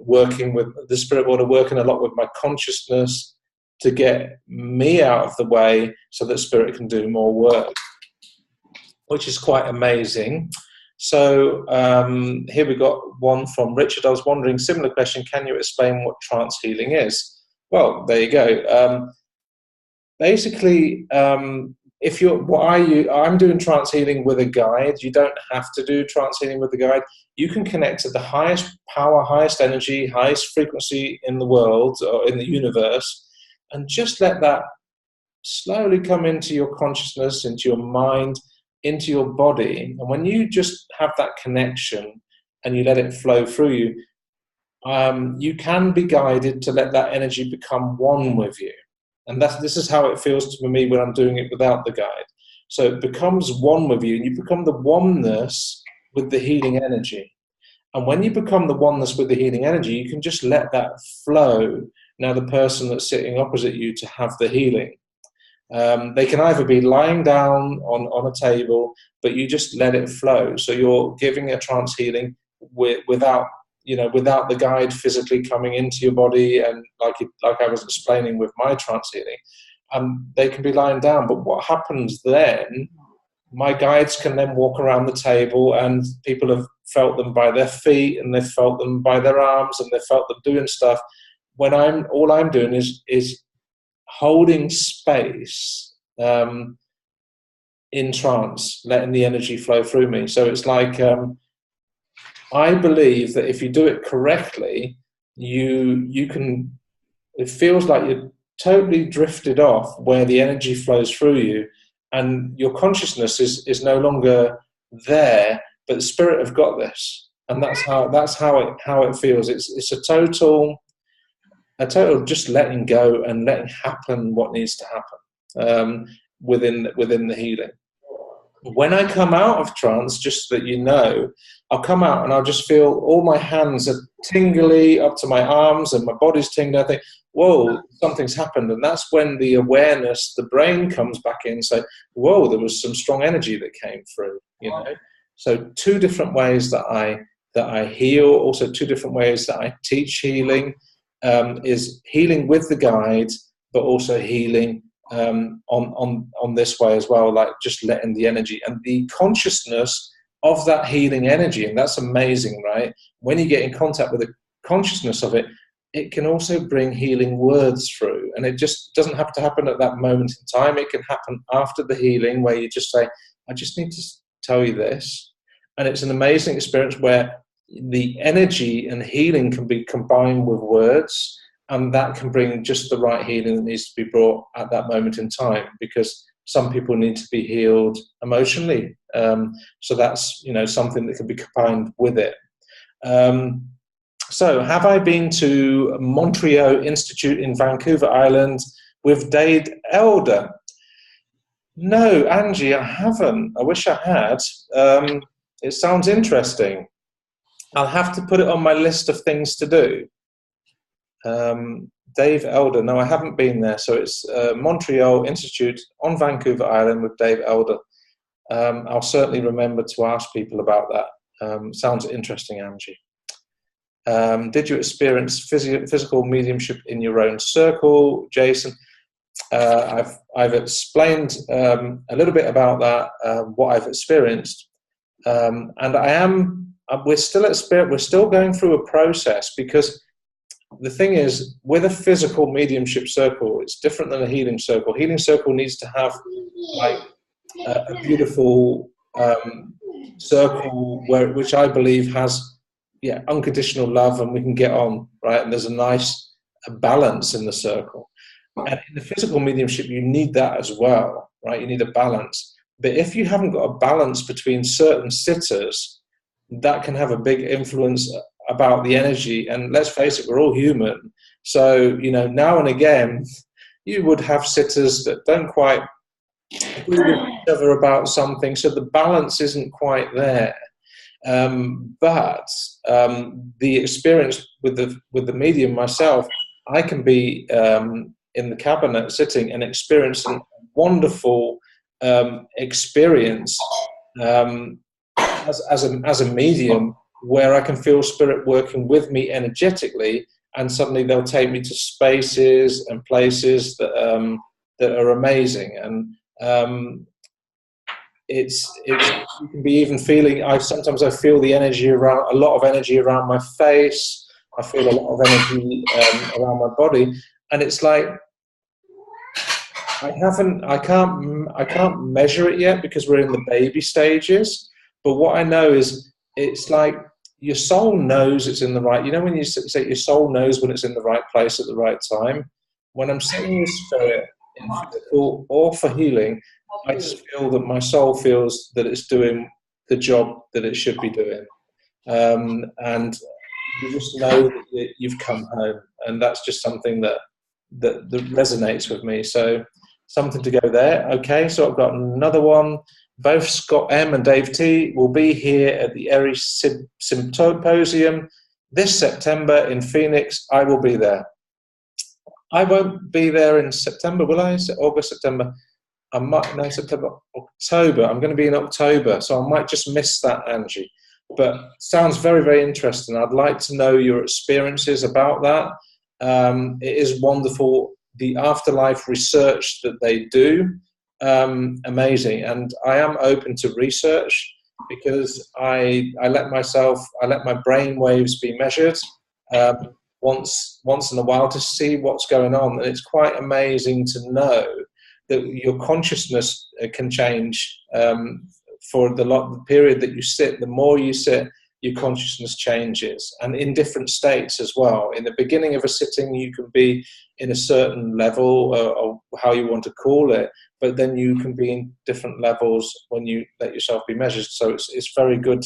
Working with the spirit world, working a lot with my consciousness to get me out of the way so that spirit can do more work, which is quite amazing. So here we got one from Richard. I was wondering, similar question, can you explain what trance healing is? Well, there you go. Basically, if you're, I'm doing trance healing with a guide. You don't have to do trance healing with a guide. You can connect to the highest power, highest energy, highest frequency in the world or in the universe, and just let that slowly come into your consciousness, into your mind, into your body. And when you just have that connection and you let it flow through you, you can be guided to let that energy become one with you. And this is how it feels to me when I'm doing it without the guide. So it becomes one with you, and you become the oneness with the healing energy. And when you become the oneness with the healing energy, you can just let that flow. Now the person that's sitting opposite you to have the healing. They can either be lying down on a table, but you just let it flow. So you're giving a trance healing without the guide physically coming into your body, and like I was explaining with my trance healing, they can be lying down. But what happens then? My guides can then walk around the table, and people have felt them by their feet, and they've felt them by their arms, and they've felt them doing stuff. When all I'm doing is holding space in trance, letting the energy flow through me. So it's like, I believe that if you do it correctly, you can, it feels like you're totally drifted off where the energy flows through you, and your consciousness is no longer there, but the spirit have got this. And that's how it feels. It's a total just letting go and letting happen what needs to happen within the healing. When I come out of trance, just so that you know, I'll come out and I'll just feel all my hands are tingly up to my arms, and my body's tingling. I think, whoa, something's happened. And that's when the awareness, the brain comes back in and say, whoa, there was some strong energy that came through, you know. So two different ways that I heal, also two different ways that I teach healing. Is healing with the guide, but also healing on this way as well, like just letting the energy and the consciousness of that healing energy. And that's amazing, right? When you get in contact with the consciousness of it, it can also bring healing words through. And it just doesn't have to happen at that moment in time. It can happen after the healing, where you just say, I just need to tell you this. And it's an amazing experience where the energy and healing can be combined with words, and that can bring just the right healing that needs to be brought at that moment in time, because some people need to be healed emotionally. So that's, something that can be combined with it. So have I been to Montreal Institute in Vancouver Island with Dave Elder? No, Angie, I haven't. I wish I had. It sounds interesting. I'll have to put it on my list of things to do. Dave Elder, no, I haven't been there. So it's Montreal Institute on Vancouver Island with Dave Elder. I'll certainly remember to ask people about that. Sounds interesting, Angie. Did you experience physical mediumship in your own circle, Jason? I've explained a little bit about that, what I've experienced. And we're still at spirit. We're still going through a process, because the thing is, with a physical mediumship circle, it's different than a healing circle. Healing circle needs to have like a beautiful circle which I believe has unconditional love, and we can get on, right? And there's a nice balance in the circle. And in the physical mediumship, you need that as well, right? You need a balance. But if you haven't got a balance between certain sitters, that can have a big influence about the energy. And let's face it, we're all human. So, now and again, you would have sitters that don't quite agree with each other about something. So the balance isn't quite there. But the experience with the medium myself, I can be in the cabinet sitting and experiencing a wonderful experience as a medium, where I can feel spirit working with me energetically, and suddenly they'll take me to spaces and places that are amazing. And you can be even feeling. Sometimes I feel the energy a lot of energy around my face. I feel a lot of energy around my body, and it's like I can't measure it yet, because we're in the baby stages. But what I know is, it's like your soul knows it's in the right. When you say your soul knows when it's in the right place at the right time. When I'm sitting with spirit in physical or for healing, I just feel that my soul feels that it's doing the job that it should be doing, and you just know that you've come home, and that's just something that resonates with me. So something to go there. Okay, so I've got another one. Both Scott M and Dave T will be here at the Aries Symposium this September in Phoenix. I will be there. I won't be there in September, will I? August, September. I might, no, September, October. I'm going to be in October, so I might just miss that, Angie. But sounds very, very interesting. I'd like to know your experiences about that. It is wonderful, the afterlife research that they do. Amazing. And I am open to research, because I let my brain waves be measured once in a while to see what's going on. And it's quite amazing to know that your consciousness can change for the period that you sit. The more you sit, your consciousness changes, and in different states as well. In the beginning of a sitting, you can be in a certain level, or how you want to call it, but then you can be in different levels when you let yourself be measured. So it's very good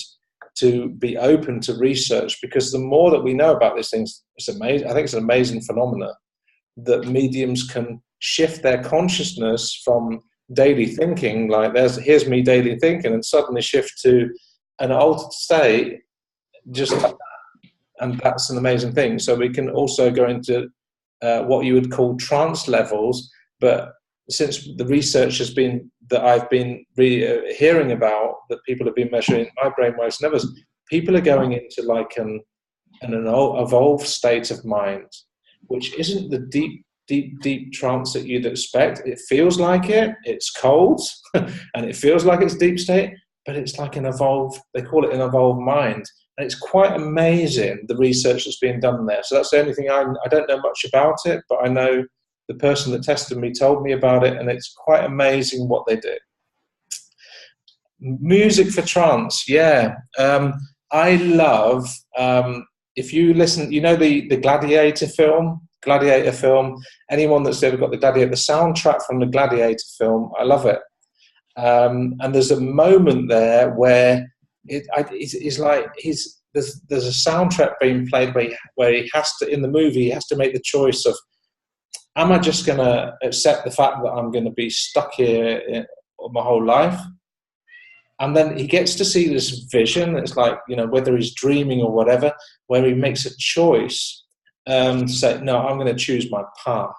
to be open to research, because the more that we know about these things, it's amazing. I think it's an amazing phenomenon that mediums can shift their consciousness from daily thinking, like here's me daily thinking, and suddenly shift to an altered state, just like that. And that's an amazing thing. So we can also go into what you would call trance levels, but since the research has been that I've been hearing about, that people have been measuring my brainwaves and others, people are going into like an evolved state of mind, which isn't the deep trance that you'd expect. It feels like it. It's cold, and it feels like it's deep state, but it's like an evolved. They call it an evolved mind, and it's quite amazing the research that's being done there. So that's the only thing I don't know much about it, but I know the person that tested me told me about it, and it's quite amazing what they do. Music for trance, yeah. I love, if you listen, the Gladiator film, anyone that's ever got the soundtrack from the Gladiator film, I love it. And there's a moment there where there's a soundtrack being played where he has to, in the movie, he has to make the choice of, am I just going to accept the fact that I'm going to be stuck here my whole life? And then he gets to see this vision. It's like, whether he's dreaming or whatever, where he makes a choice to say, no, I'm going to choose my path,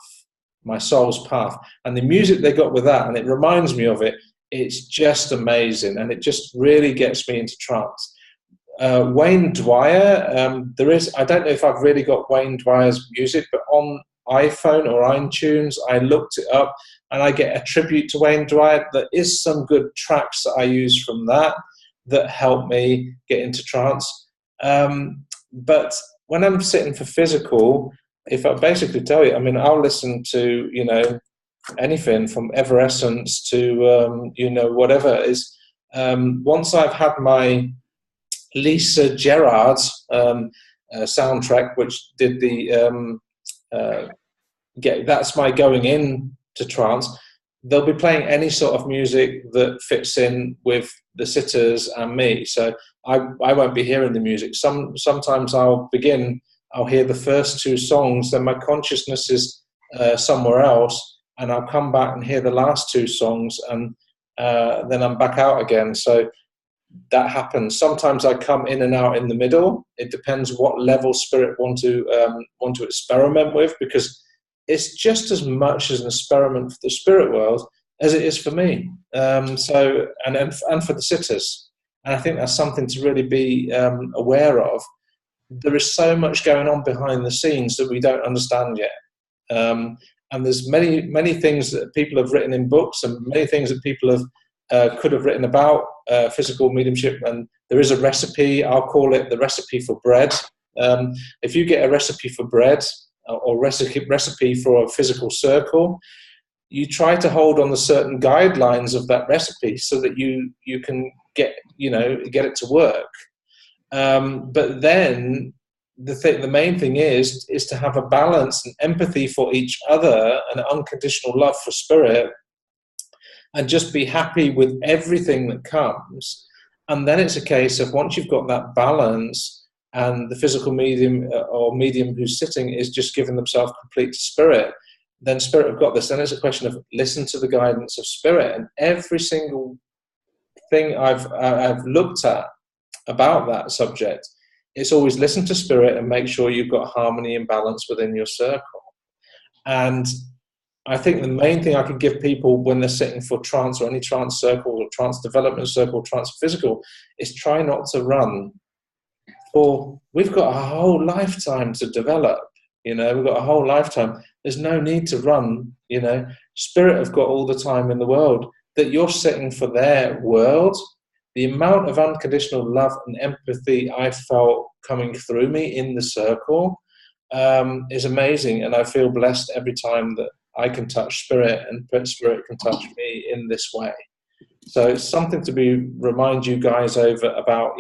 my soul's path. And the music they got with that, and it reminds me of it, it's just amazing. And it just really gets me into trance. Wayne Dwyer, I don't know if I've really got Wayne Dwyer's music, but on iPhone or iTunes, I looked it up, and I get a tribute to Wayne Dwyer. There is some good tracks that I use from that. that help me get into trance. But when I'm sitting for physical, if I basically tell you, I mean, I'll listen to, you know, anything from Everessence to, you know, whatever it is. Once I've had my Lisa Gerrard's soundtrack, which did the that's my going in to trance. They'll be playing any sort of music that fits in with the sitters and me. So I won't be hearing the music. Sometimes I'll hear the first two songs, then my consciousness is somewhere else, and I'll come back and hear the last two songs, and then I'm back out again. So that happens. Sometimes I come in and out in the middle. It depends what level spirit want to experiment with, because it's just as much as an experiment for the spirit world as it is for me. So and for the sitters. And I think that's something to really be aware of. There is so much going on behind the scenes that we don't understand yet. And there's many things that people have written in books, and many things that people have could have written about physical mediumship. And there is a recipe. I'll call it the recipe for bread. If you get a recipe for bread or recipe for a physical circle, you try to hold on the certain guidelines of that recipe so that you can get it to work. But then the main thing is to have a balance and empathy for each other and unconditional love for spirit, and just be happy with everything that comes. And then it's a case of, once you've got that balance and the physical medium or medium who's sitting is just giving themselves complete to spirit, then spirit have got this. Then it's a question of listen to the guidance of spirit. And every single thing I've looked at about that subject, it's always listen to spirit and make sure you've got harmony and balance within your circle. And I think the main thing I could give people when they're sitting for trance, or any trance circle or trance development circle, trance physical, is try not to run. For we've got a whole lifetime to develop. We've got a whole lifetime. There's no need to run. Spirit have got all the time in the world. That you're sitting for their world. The amount of unconditional love and empathy I felt coming through me in the circle is amazing, and I feel blessed every time that I can touch spirit and spirit can touch me in this way. So it's something to remind you guys over about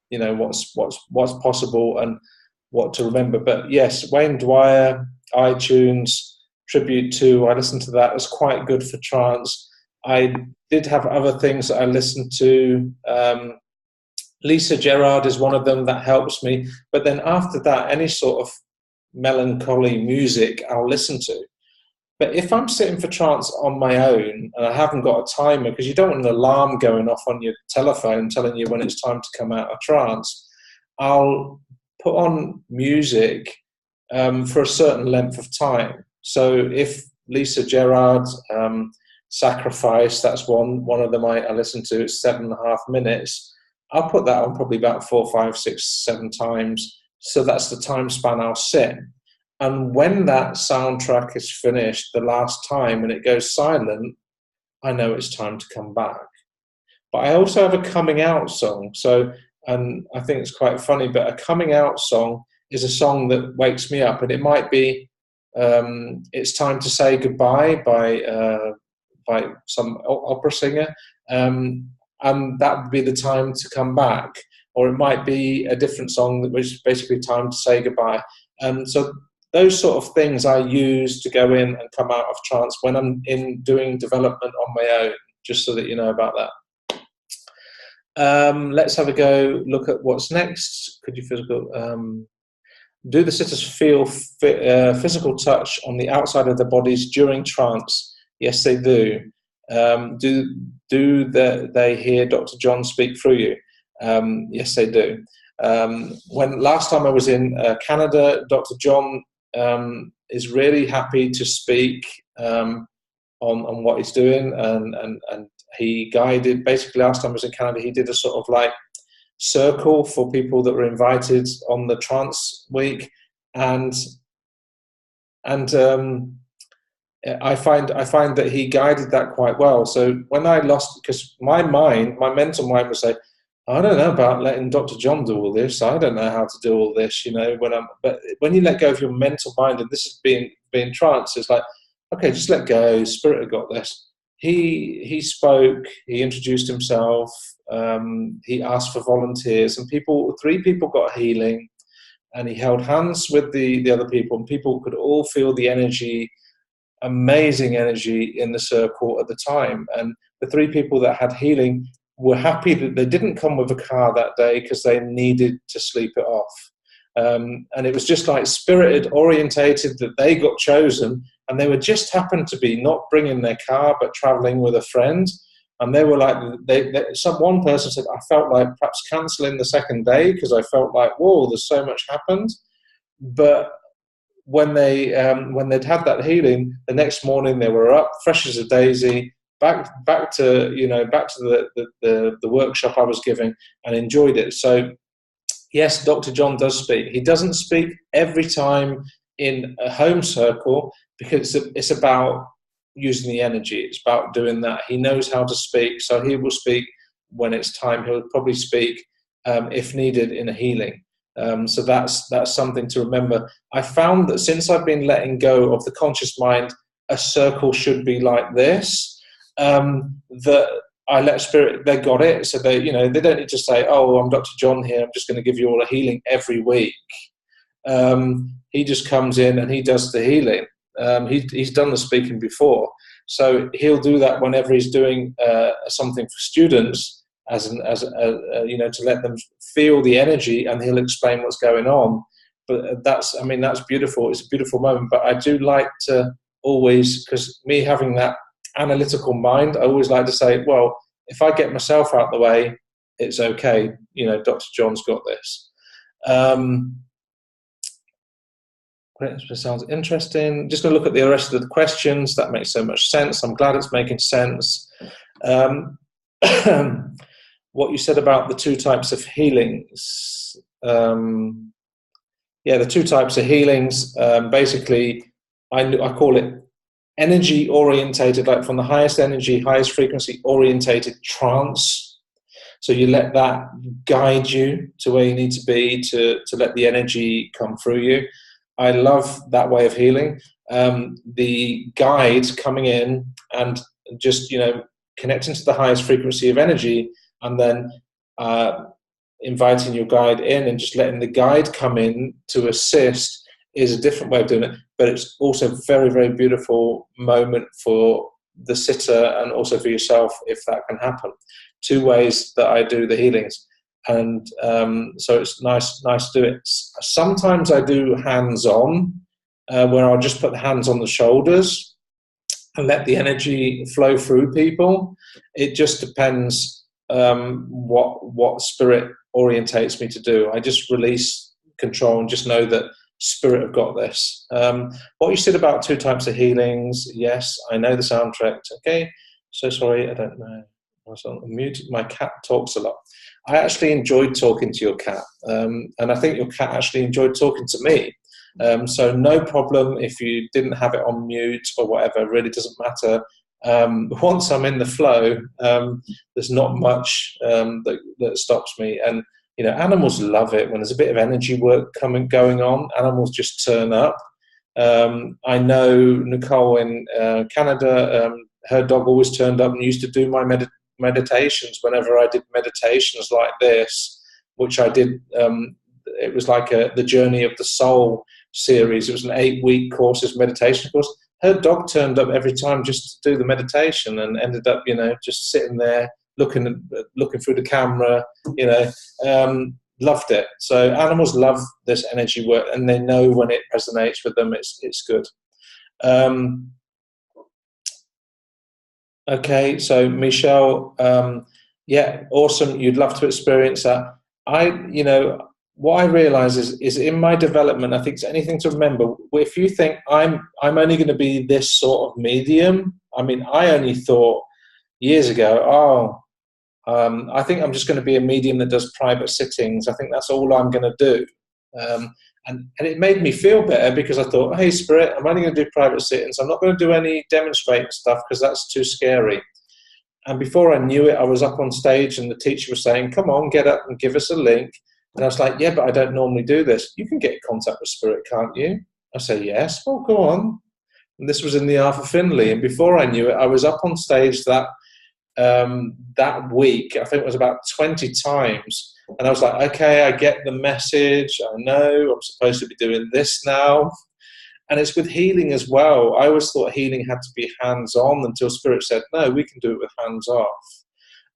what's possible and what to remember. But yes, Wayne Dwyer, iTunes, Tribute 2, I listened to that. It was quite good for trance. I did have other things that I listened to. Lisa Gerrard is one of them that helps me. But then after that, any sort of melancholy music I'll listen to. But if I'm sitting for trance on my own and I haven't got a timer, because you don't want an alarm going off on your telephone telling you when it's time to come out of trance, I'll put on music for a certain length of time. So if Lisa Gerrard, Sacrifice, that's one of them I listen to, it's 7.5 minutes. I'll put that on probably about 4, 5, 6, 7 times. So that's the time span I'll sit. And when that soundtrack is finished the last time and it goes silent, I know it's time to come back. But I also have a coming out song. So, and I think it's quite funny, but a coming out song is a song that wakes me up. And it might be It's Time to Say Goodbye by some opera singer. And that would be the time to come back. Or it might be a different song that was basically time to say goodbye. So those sort of things I use to go in and come out of trance when I'm doing development on my own, just so that you know about that. Let's have a go, look at what's next. Could you do the sitters feel physical touch on the outside of their bodies during trance? Yes, they do. Do they hear Dr. John speak through you? Yes, they do. When last time I was in Canada, Dr. John is really happy to speak on what he's doing, and he guided. Basically, last time I was in Canada, he did a sort of like circle for people that were invited on the trance week, and I find that he guided that quite well. So when I lost, because my mental mind would say, I don't know about letting Dr. John do all this. I don't know how to do all this, but when you let go of your mental mind, and this is being trance, it's like, okay, just let go. Spirit have got this. He spoke. He introduced himself. He asked for volunteers, and 3 people got healing. And he held hands with the other people, and people could all feel the energy, amazing energy in the circle at the time. And the 3 people that had healing were happy that they didn't come with a car that day because they needed to sleep it off. And it was just like spirited, orientated that they got chosen, and they were just happened to be not bringing their car but traveling with a friend. And they were like, one person said, I felt like perhaps cancelling the second day because I felt like, whoa, there's so much happened. But when they'd had that healing, the next morning they were up, fresh as a daisy, back to the workshop I was giving, and enjoyed it. So yes, Dr. John does speak. He doesn't speak every time in a home circle because it's about using the energy. It's about doing that. He knows how to speak, so he will speak when it's time. He'll probably speak if needed in a healing. So that's something to remember. I found that since I've been letting go of the conscious mind, a circle should be like this. That I let spirit, they got it. So they don't need to say, oh, I'm Dr. John here, I'm just going to give you all a healing every week. He just comes in and he does the healing. He's done the speaking before, so he'll do that whenever he's doing something for students, to let them feel the energy, and he'll explain what's going on. But that's beautiful. It's a beautiful moment. But I do like to always, because me having that analytical mind, I always like to say, well, if I get myself out of the way, it's okay. Dr. John's got this. It sounds interesting. Just going to look at the rest of the questions. That makes so much sense. I'm glad it's making sense. What you said about the 2 types of healings. The 2 types of healings. Basically, I call it energy orientated, like from the highest energy, highest frequency orientated trance. So you let that guide you to where you need to be to let the energy come through you. I love that way of healing. The guide coming in and just, connecting to the highest frequency of energy, and then inviting your guide in and just letting the guide come in to assist is a different way of doing it. But it's also a very, very beautiful moment for the sitter and also for yourself if that can happen. 2 ways that I do the healings. And so it's nice to do it. Sometimes I do hands-on, where I'll just put the hands on the shoulders and let the energy flow through people. It just depends what spirit orientates me to do. I just release control and just know that spirit have got this. What you said about 2 types of healings, yes, I know the soundtrack. Okay, so sorry, I don't know. I was on mute. My cat talks a lot. I actually enjoyed talking to your cat, and I think your cat actually enjoyed talking to me. So no problem if you didn't have it on mute or whatever. It really doesn't matter. Once I'm in the flow, there's not much that stops me. And animals love it when there's a bit of energy work going on. Animals just turn up. I know Nicole in Canada. Her dog always turned up and used to do my meditations whenever I did meditations like this, which I did. It was like the Journey of the Soul series. It was an 8-week course, meditation course. Her dog turned up every time just to do the meditation, and ended up, just sitting there looking through the camera. Loved it. So animals love this energy work, and they know when it resonates with them. It's good. Okay, so Michelle, awesome. You'd love to experience that. What I realize is in my development, I think it's anything to remember. If you think I'm only going to be this sort of medium, I only thought years ago, I think I'm just going to be a medium that does private sittings. I think that's all I'm going to do. And it made me feel better, because I thought, hey, Spirit, I'm only going to do private sittings. I'm not going to do any demonstrating stuff because that's too scary. And before I knew it, I was up on stage and the teacher was saying, come on, get up and give us a link. And I was like, yeah, but I don't normally do this. You can get in contact with spirit, can't you? I say, yes. Well, go on. And this was in the Arthur Findlay. And before I knew it, I was up on stage that week. I think it was about 20 times. And I was like, okay, I get the message. I know I'm supposed to be doing this now. And it's with healing as well. I always thought healing had to be hands-on until Spirit said, no, we can do it with hands-off.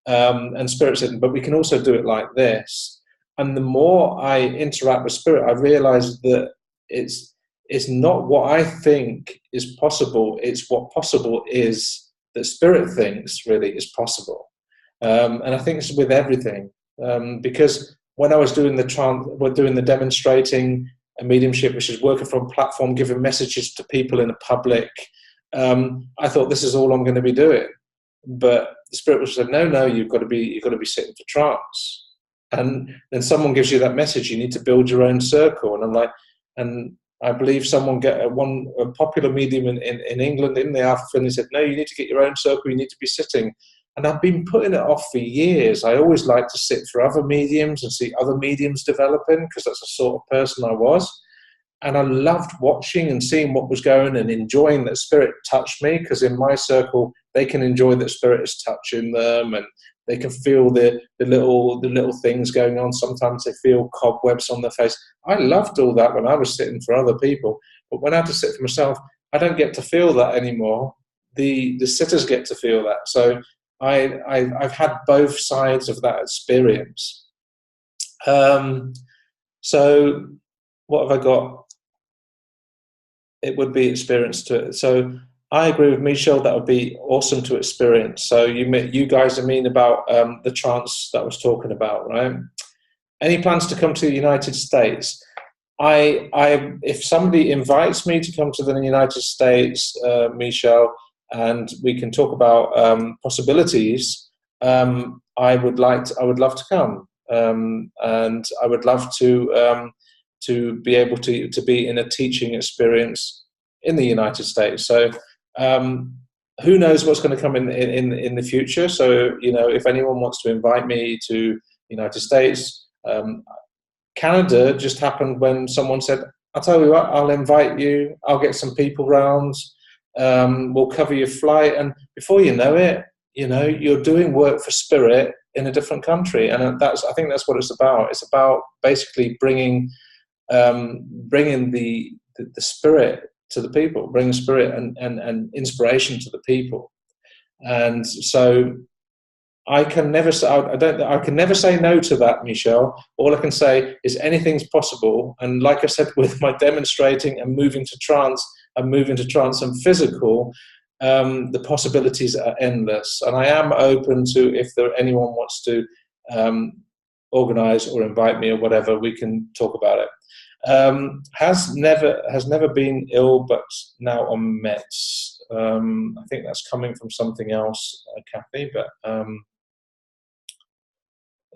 And Spirit said, but we can also do it like this. And the more I interact with Spirit, I realize that it's not what I think is possible. It's what possible is that Spirit thinks really is possible. And I think it's with everything. Because when I was doing the demonstrating a mediumship, which is working from a platform, giving messages to people in the public, I thought this is all I'm going to be doing. But the Spirit said, no, you've got to be sitting for trance. And then someone gives you that message, you need to build your own circle. And I'm like, and I believe someone a popular medium in England in the Alpha Findlay said, no, you need to get your own circle, you need to be sitting. And I've been putting it off for years. I always like to sit for other mediums and see other mediums developing, because that's the sort of person I was. And I loved watching and seeing what was going and enjoying that Spirit touched me, because in my circle, they can enjoy that Spirit is touching them and they can feel the little things going on. Sometimes they feel cobwebs on their face. I loved all that when I was sitting for other people. But when I had to sit for myself, I don't get to feel that anymore. The sitters get to feel that. So I've had both sides of that experience. So what have I got? It would be experience to it. So I agree with Michelle, that would be awesome to experience. So you guys are mean about the trance that I was talking about, right? Any plans to come to the United States? If somebody invites me to come to the United States, Michelle, and we can talk about possibilities, I would love to come, and I would love to be able to be in a teaching experience in the United States. So who knows what's going to come in the future. So, if anyone wants to invite me to the United States, Canada just happened when someone said, I'll tell you what, I'll invite you, I'll get some people round, we'll cover your flight. And before you know it, you're doing work for Spirit in a different country. And I think that's what it's about. It's about basically bringing the Spirit to the people, bringing Spirit and inspiration to the people. And so I can never say no to that, Michelle. All I can say is anything's possible. And like I said, with my demonstrating and moving to trance and physical, the possibilities are endless. And I am open to, if anyone wants to organize or invite me or whatever, we can talk about it. Has never been ill, but now on meds. I think that's coming from something else, Kathy. But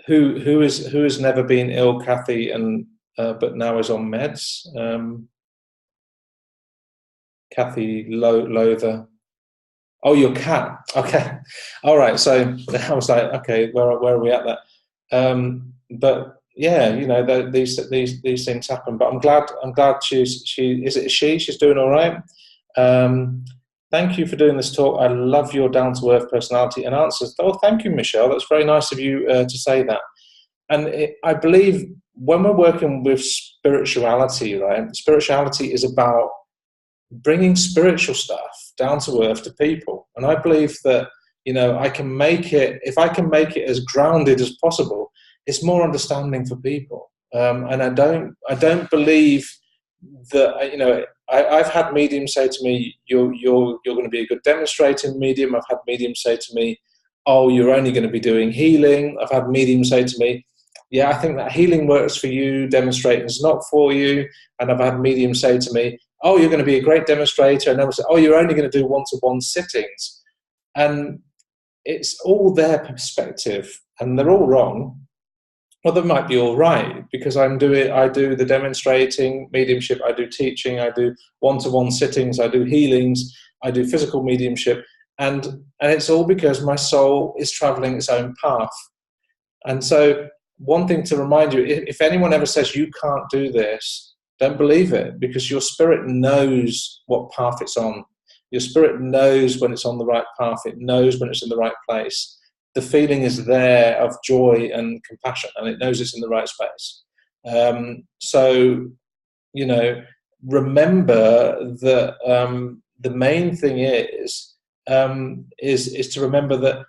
who has never been ill, Kathy, and but now is on meds? Kathy Loather. Oh, your cat. Okay, all right. So I was like, okay, where are we at that? But yeah, these things happen. But I'm glad she's doing all right. Thank you for doing this talk. I love your down-to-earth personality and answers. Oh, thank you, Michelle. That's very nice of you to say that. And I believe when we're working with spirituality, right? Spirituality is about bringing spiritual stuff down to earth to people. And I believe that, I can make it, if I can make it as grounded as possible, it's more understanding for people. And I don't believe that, I've had mediums say to me, you're going to be a good demonstrating medium. I've had mediums say to me, oh, you're only going to be doing healing. I've had mediums say to me, yeah, I think that healing works for you, demonstrating is not for you. And I've had mediums say to me, oh, you're going to be a great demonstrator. And then say, oh, you're only going to do one-to-one sittings. And it's all their perspective, and they're all wrong. Well, they might be all right, because I do the demonstrating mediumship, I do teaching, I do one-to-one sittings, I do healings, I do physical mediumship, and it's all because my soul is traveling its own path. And so one thing to remind you, if anyone ever says you can't do this, don't believe it, because your spirit knows what path it's on. Your spirit knows when it's on the right path. It knows when it's in the right place. The feeling is there of joy and compassion, and it knows it's in the right space. So, you know, remember that the main thing is to remember that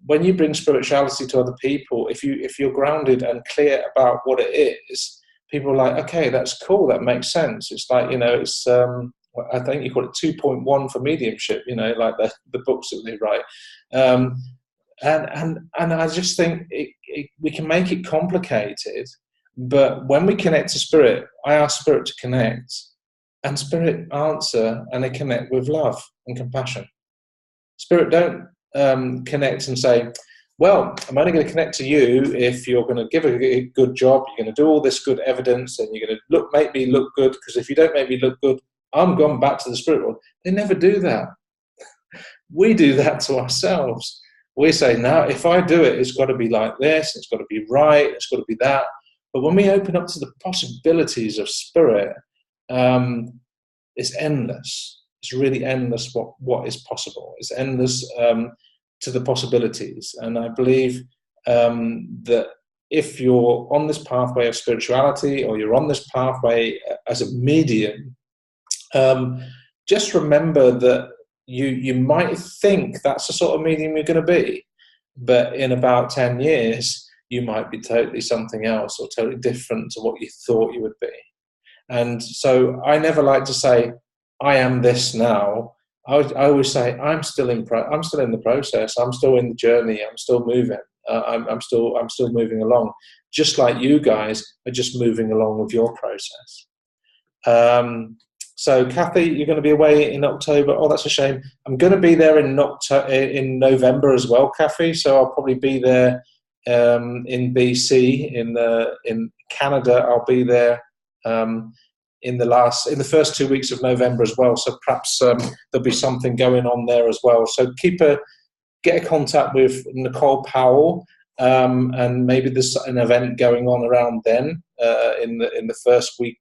when you bring spirituality to other people, if you're grounded and clear about what it is, people are like, okay, that's cool, that makes sense. It's like, you know, it's I think you call it 2.1 for mediumship, you know, like the books that they write. And I just think we can make it complicated, but when we connect to spirit, I ask spirit to connect, and spirit answer, and they connect with love and compassion. Spirit don't connect and say, well, I'm only going to connect to you if you're going to give a good job, you're going to do all this good evidence, and you're going to make me look good, because if you don't make me look good, I'm going back to the spirit world. They never do that. We do that to ourselves. We say, now, if I do it, it's got to be like this, it's got to be right, it's got to be that. But when we open up to the possibilities of spirit, it's endless. It's really endless what is possible. It's endless to the possibilities. And I believe that if you're on this pathway of spirituality, or you're on this pathway as a medium, just remember that you might think that's the sort of medium you're going to be, but in about 10 years, you might be totally something else, or totally different to what you thought you would be. And so I never like to say, I am this now. I always say, I'm still in the process. I'm still in the journey. I'm still moving. I'm still moving along, just like you guys are just moving along with your process. So, Kathy, you're going to be away in October. Oh, that's a shame. I'm going to be there in November as well, Kathy. So I'll probably be there in BC, in Canada. I'll be there in the first 2 weeks of November as well. So perhaps there'll be something going on there as well. So get a contact with Nicole Powell, and maybe there's an event going on around then in the first week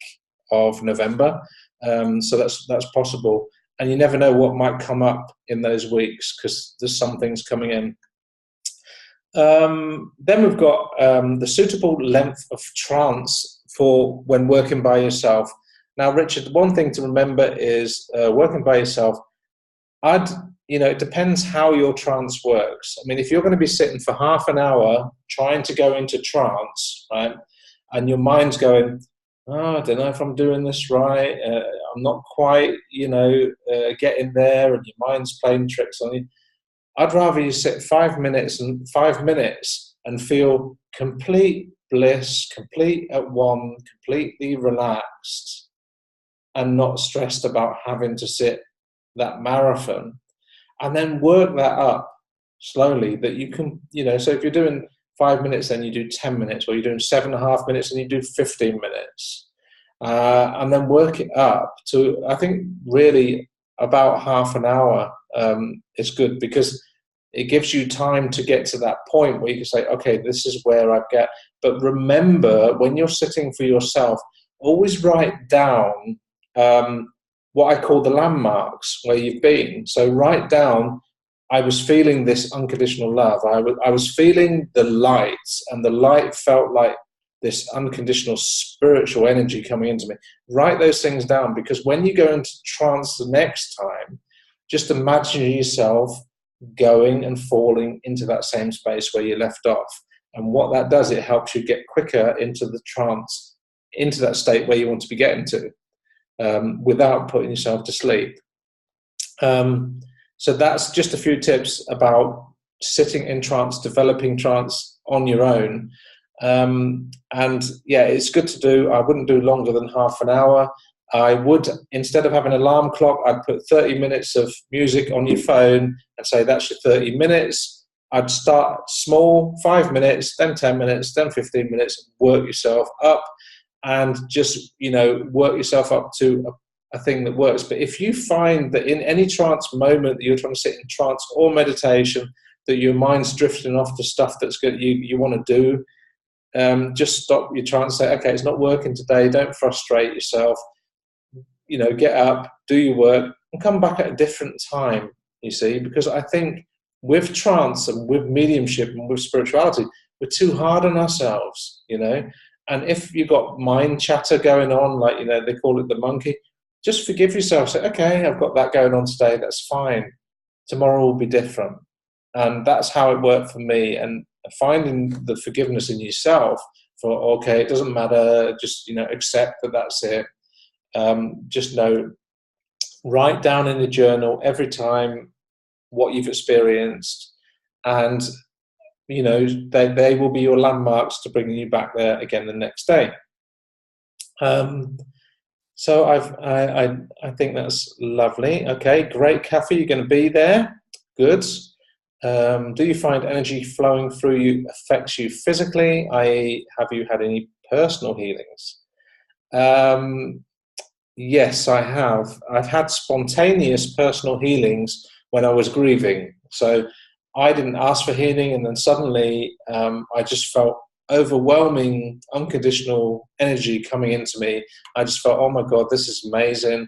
of November. So that's possible, and you never know what might come up in those weeks, because there's some things coming in. Then we've got the suitable length of trance for when working by yourself. Now, Richard, one thing to remember is working by yourself. It depends how your trance works. I mean, if you're going to be sitting for half an hour trying to go into trance, right, and your mind's going, oh, I don't know if I'm doing this right. I'm not quite, getting there, and your mind's playing tricks on you. I'd rather you sit 5 minutes and feel complete bliss, complete at one, completely relaxed, and not stressed about having to sit that marathon, and then work that up slowly, that you can, so if you're doing 5 minutes, then you do 10 minutes, or you're doing 7.5 minutes and you do 15 minutes, and then work it up to, I think, really about half an hour is good, because it gives you time to get to that point where you can say, okay, this is where I get. But remember, when you're sitting for yourself, always write down what I call the landmarks where you've been. So write down, I was feeling this unconditional love. I was feeling the light, and the light felt like this unconditional spiritual energy coming into me. Write those things down, because when you go into trance the next time, just imagine yourself going and falling into that same space where you left off. And what that does, it helps you get quicker into the trance, into that state where you want to be getting to, without putting yourself to sleep. So that's just a few tips about sitting in trance, developing trance on your own. And yeah, it's good to do. I wouldn't do longer than half an hour. I would, instead of having an alarm clock, I'd put 30 minutes of music on your phone and say that's your 30 minutes. I'd start small, 5 minutes, then 10 minutes, then 15 minutes, work yourself up, and just, work yourself up to a thing that works. But if you find that in any trance moment that you're trying to sit in trance or meditation, that your mind's drifting off to stuff that's good, you want to do, just stop your trance, say, okay, it's not working today, don't frustrate yourself, get up, do your work, and come back at a different time, you see, because I think with trance and with mediumship and with spirituality, we're too hard on ourselves, and if you've got mind chatter going on, like, they call it the monkey, just forgive yourself, say, okay, I've got that going on today, that's fine, tomorrow will be different. And that's how it worked for me, and finding the forgiveness in yourself for, okay, it doesn't matter, just, accept that that's it. Just know, write down in the journal every time what you've experienced, and they will be your landmarks to bring you back there again the next day. So I think that's lovely. Okay, great, Kathy, you're going to be there. Good. Do you find energy flowing through you affects you physically? Have you had any personal healings? Yes, I have. I've had spontaneous personal healings when I was grieving. So I didn't ask for healing, and then suddenly I just felt overwhelming, unconditional energy coming into me. I just felt, oh my God, this is amazing.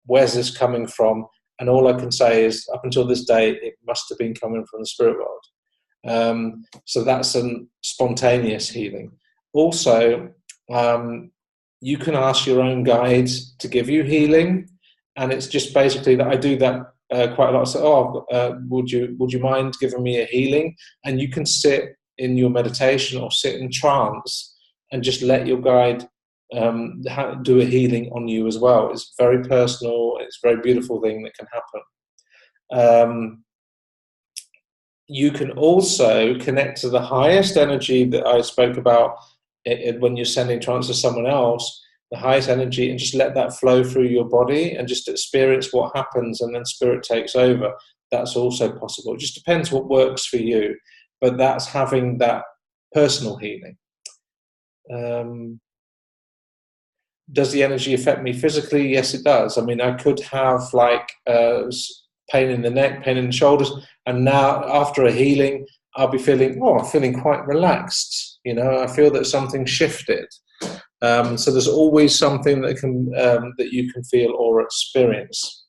Where's this coming from? And all I can say is, up until this day, it must have been coming from the spirit world. So that's a spontaneous healing. Also, you can ask your own guides to give you healing, and it's just basically that I do that quite a lot. So, would you mind giving me a healing? And you can sit in your meditation or sit in trance and just let your guide do a healing on you as well. It's very personal. It's a very beautiful thing that can happen. You can also connect to the highest energy that I spoke about when you're sending trance to someone else, the highest energy, and just let that flow through your body and just experience what happens, and then spirit takes over. That's also possible. It just depends what works for you, but that's having that personal healing. Does the energy affect me physically? Yes, it does. I mean, I could have pain in the neck, pain in the shoulders, and now after a healing, I'll be feeling, I'm feeling quite relaxed. I feel that something shifted. So there's always something that you can feel or experience.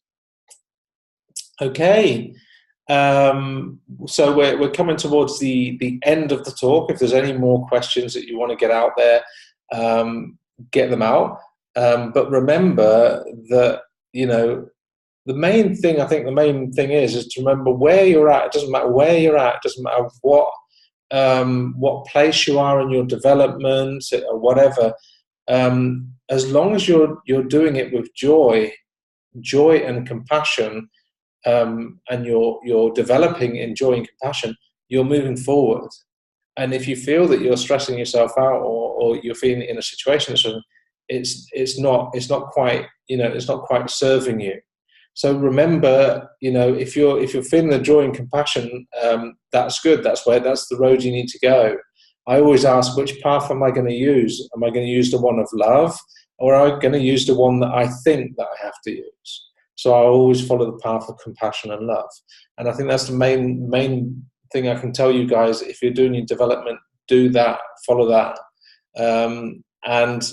Okay. So we're coming towards the end of the talk. If there's any more questions that you want to get out there, get them out. But remember that, the main thing is to remember where you're at. It doesn't matter where you're at. It doesn't matter what place you are in your development or whatever. As long as you're doing it with joy and compassion, and you're developing in joy and compassion, you're moving forward. And if you feel that you're stressing yourself out or you're feeling in a situation it's not quite serving you. So remember, if you're feeling the joy and compassion, that's good. That's the road you need to go. I always ask, which path am I going to use? Am I going to use the one of love, or am I going to use the one that I think that I have to use? So I always follow the path of compassion and love. And I think that's the main thing I can tell you guys. If you're doing your development, do that, follow that. And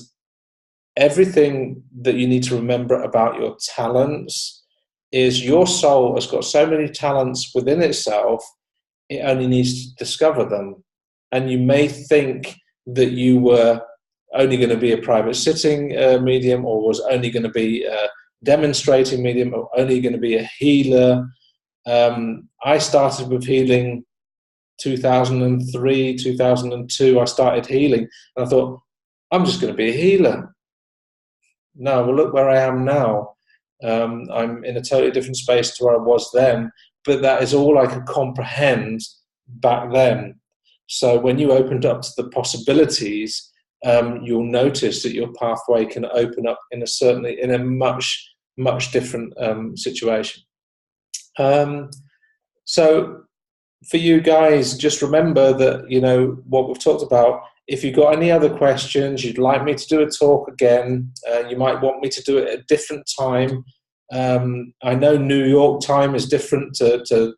everything that you need to remember about your talents is your soul has got so many talents within itself, it only needs to discover them. And you may think that you were only going to be a private sitting medium, or was only going to be a demonstrating medium, or only going to be a healer. I started with healing 2003, 2002. I started healing, and I thought, I'm just going to be a healer. No, well, look where I am now. I'm in a totally different space to where I was then, but that is all I could comprehend back then. So when you opened up to the possibilities, you'll notice that your pathway can open up in a much different situation. So for you guys, just remember that what we've talked about if you've got any other questions, you'd like me to do a talk again, you might want me to do it at a different time. I know New York time is different to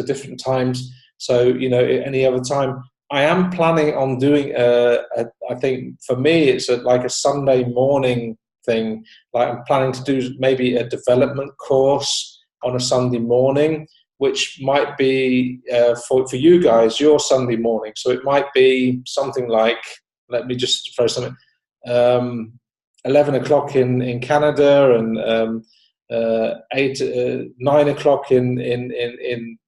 different times. So, you know, any other time. I am planning on doing, I think for me, it's like a Sunday morning thing. Like I'm planning to do maybe a development course on a Sunday morning, which might be for you guys, your Sunday morning. So it might be something like, let me just throw something, 11 o'clock in Canada and 9 o'clock in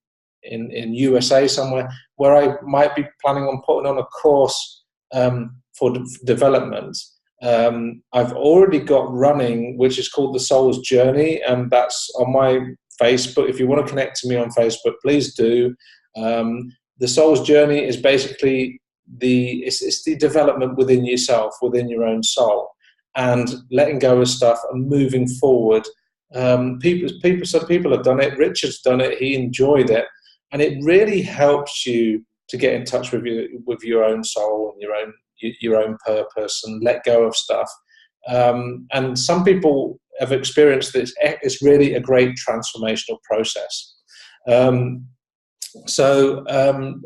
USA somewhere, where I might be planning on putting on a course for development. I've already got running, which is called The Soul's Journey, and that's on my Facebook. If you want to connect to me on Facebook, please do. The Soul's Journey is basically it's the development within yourself, within your own soul, and letting go of stuff and moving forward. Some people have done it. Richard's done it. He enjoyed it, and it really helps you to get in touch with your own soul and your own purpose and let go of stuff. And some people have experienced this. It's really a great transformational process. So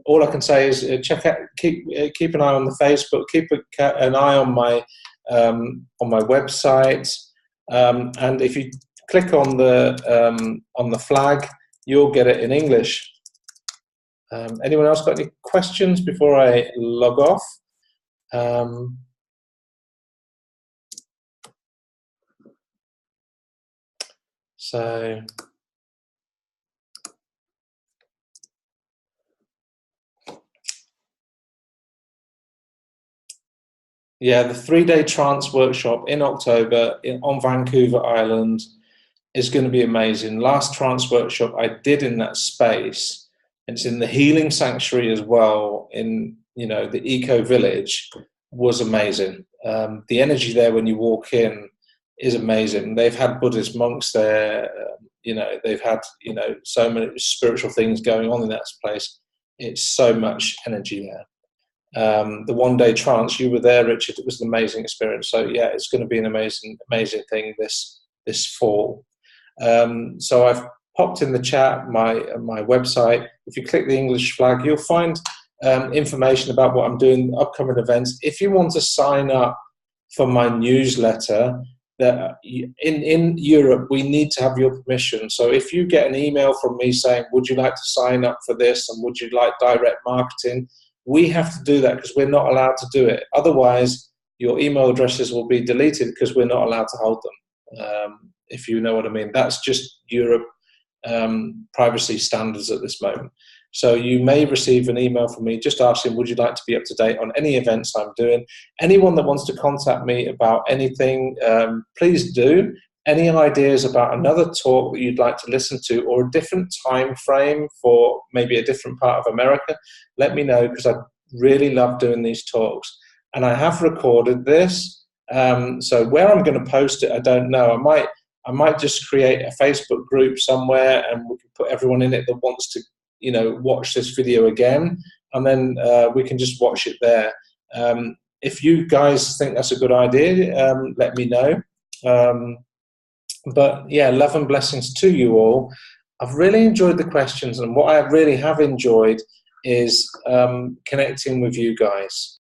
all I can say is check out, keep an eye on the Facebook, keep an eye on my website, and if you click on the flag, you'll get it in English. Anyone else got any questions before I log off? So yeah, the 3-day trance workshop in October on Vancouver Island is going to be amazing. Last trance workshop I did in that space, it's in the healing sanctuary as well, in, you know, the eco village, was amazing. The energy there when you walk in is amazing. They've had Buddhist monks there, you know, they've had, you know, so many spiritual things going on in that place. It's so much energy there. The 1-day trance, you were there, Richard, it was an amazing experience. So yeah, it's going to be an amazing thing this fall. So I've popped in the chat my website. If you click the English flag, you'll find information about what I'm doing, upcoming events. If you want to sign up for my newsletter, that in Europe we need to have your permission. So if you get an email from me saying, would you like to sign up for this and would you like direct marketing, we have to do that because we're not allowed to do it. Otherwise, your email addresses will be deleted because we're not allowed to hold them. If you know what I mean. That's just Europe privacy standards at this moment. So you may receive an email from me just asking, would you like to be up to date on any events I'm doing? Anyone that wants to contact me about anything, please do. Any ideas about another talk that you'd like to listen to or a different time frame for maybe a different part of America, let me know, because I really love doing these talks. And I have recorded this. So where I'm going to post it, I don't know. I might just create a Facebook group somewhere and we can put everyone in it that wants to, you know, watch this video again, and then we can just watch it there. If you guys think that's a good idea, let me know. But yeah, love and blessings to you all. I've really enjoyed the questions, and what I really have enjoyed is connecting with you guys.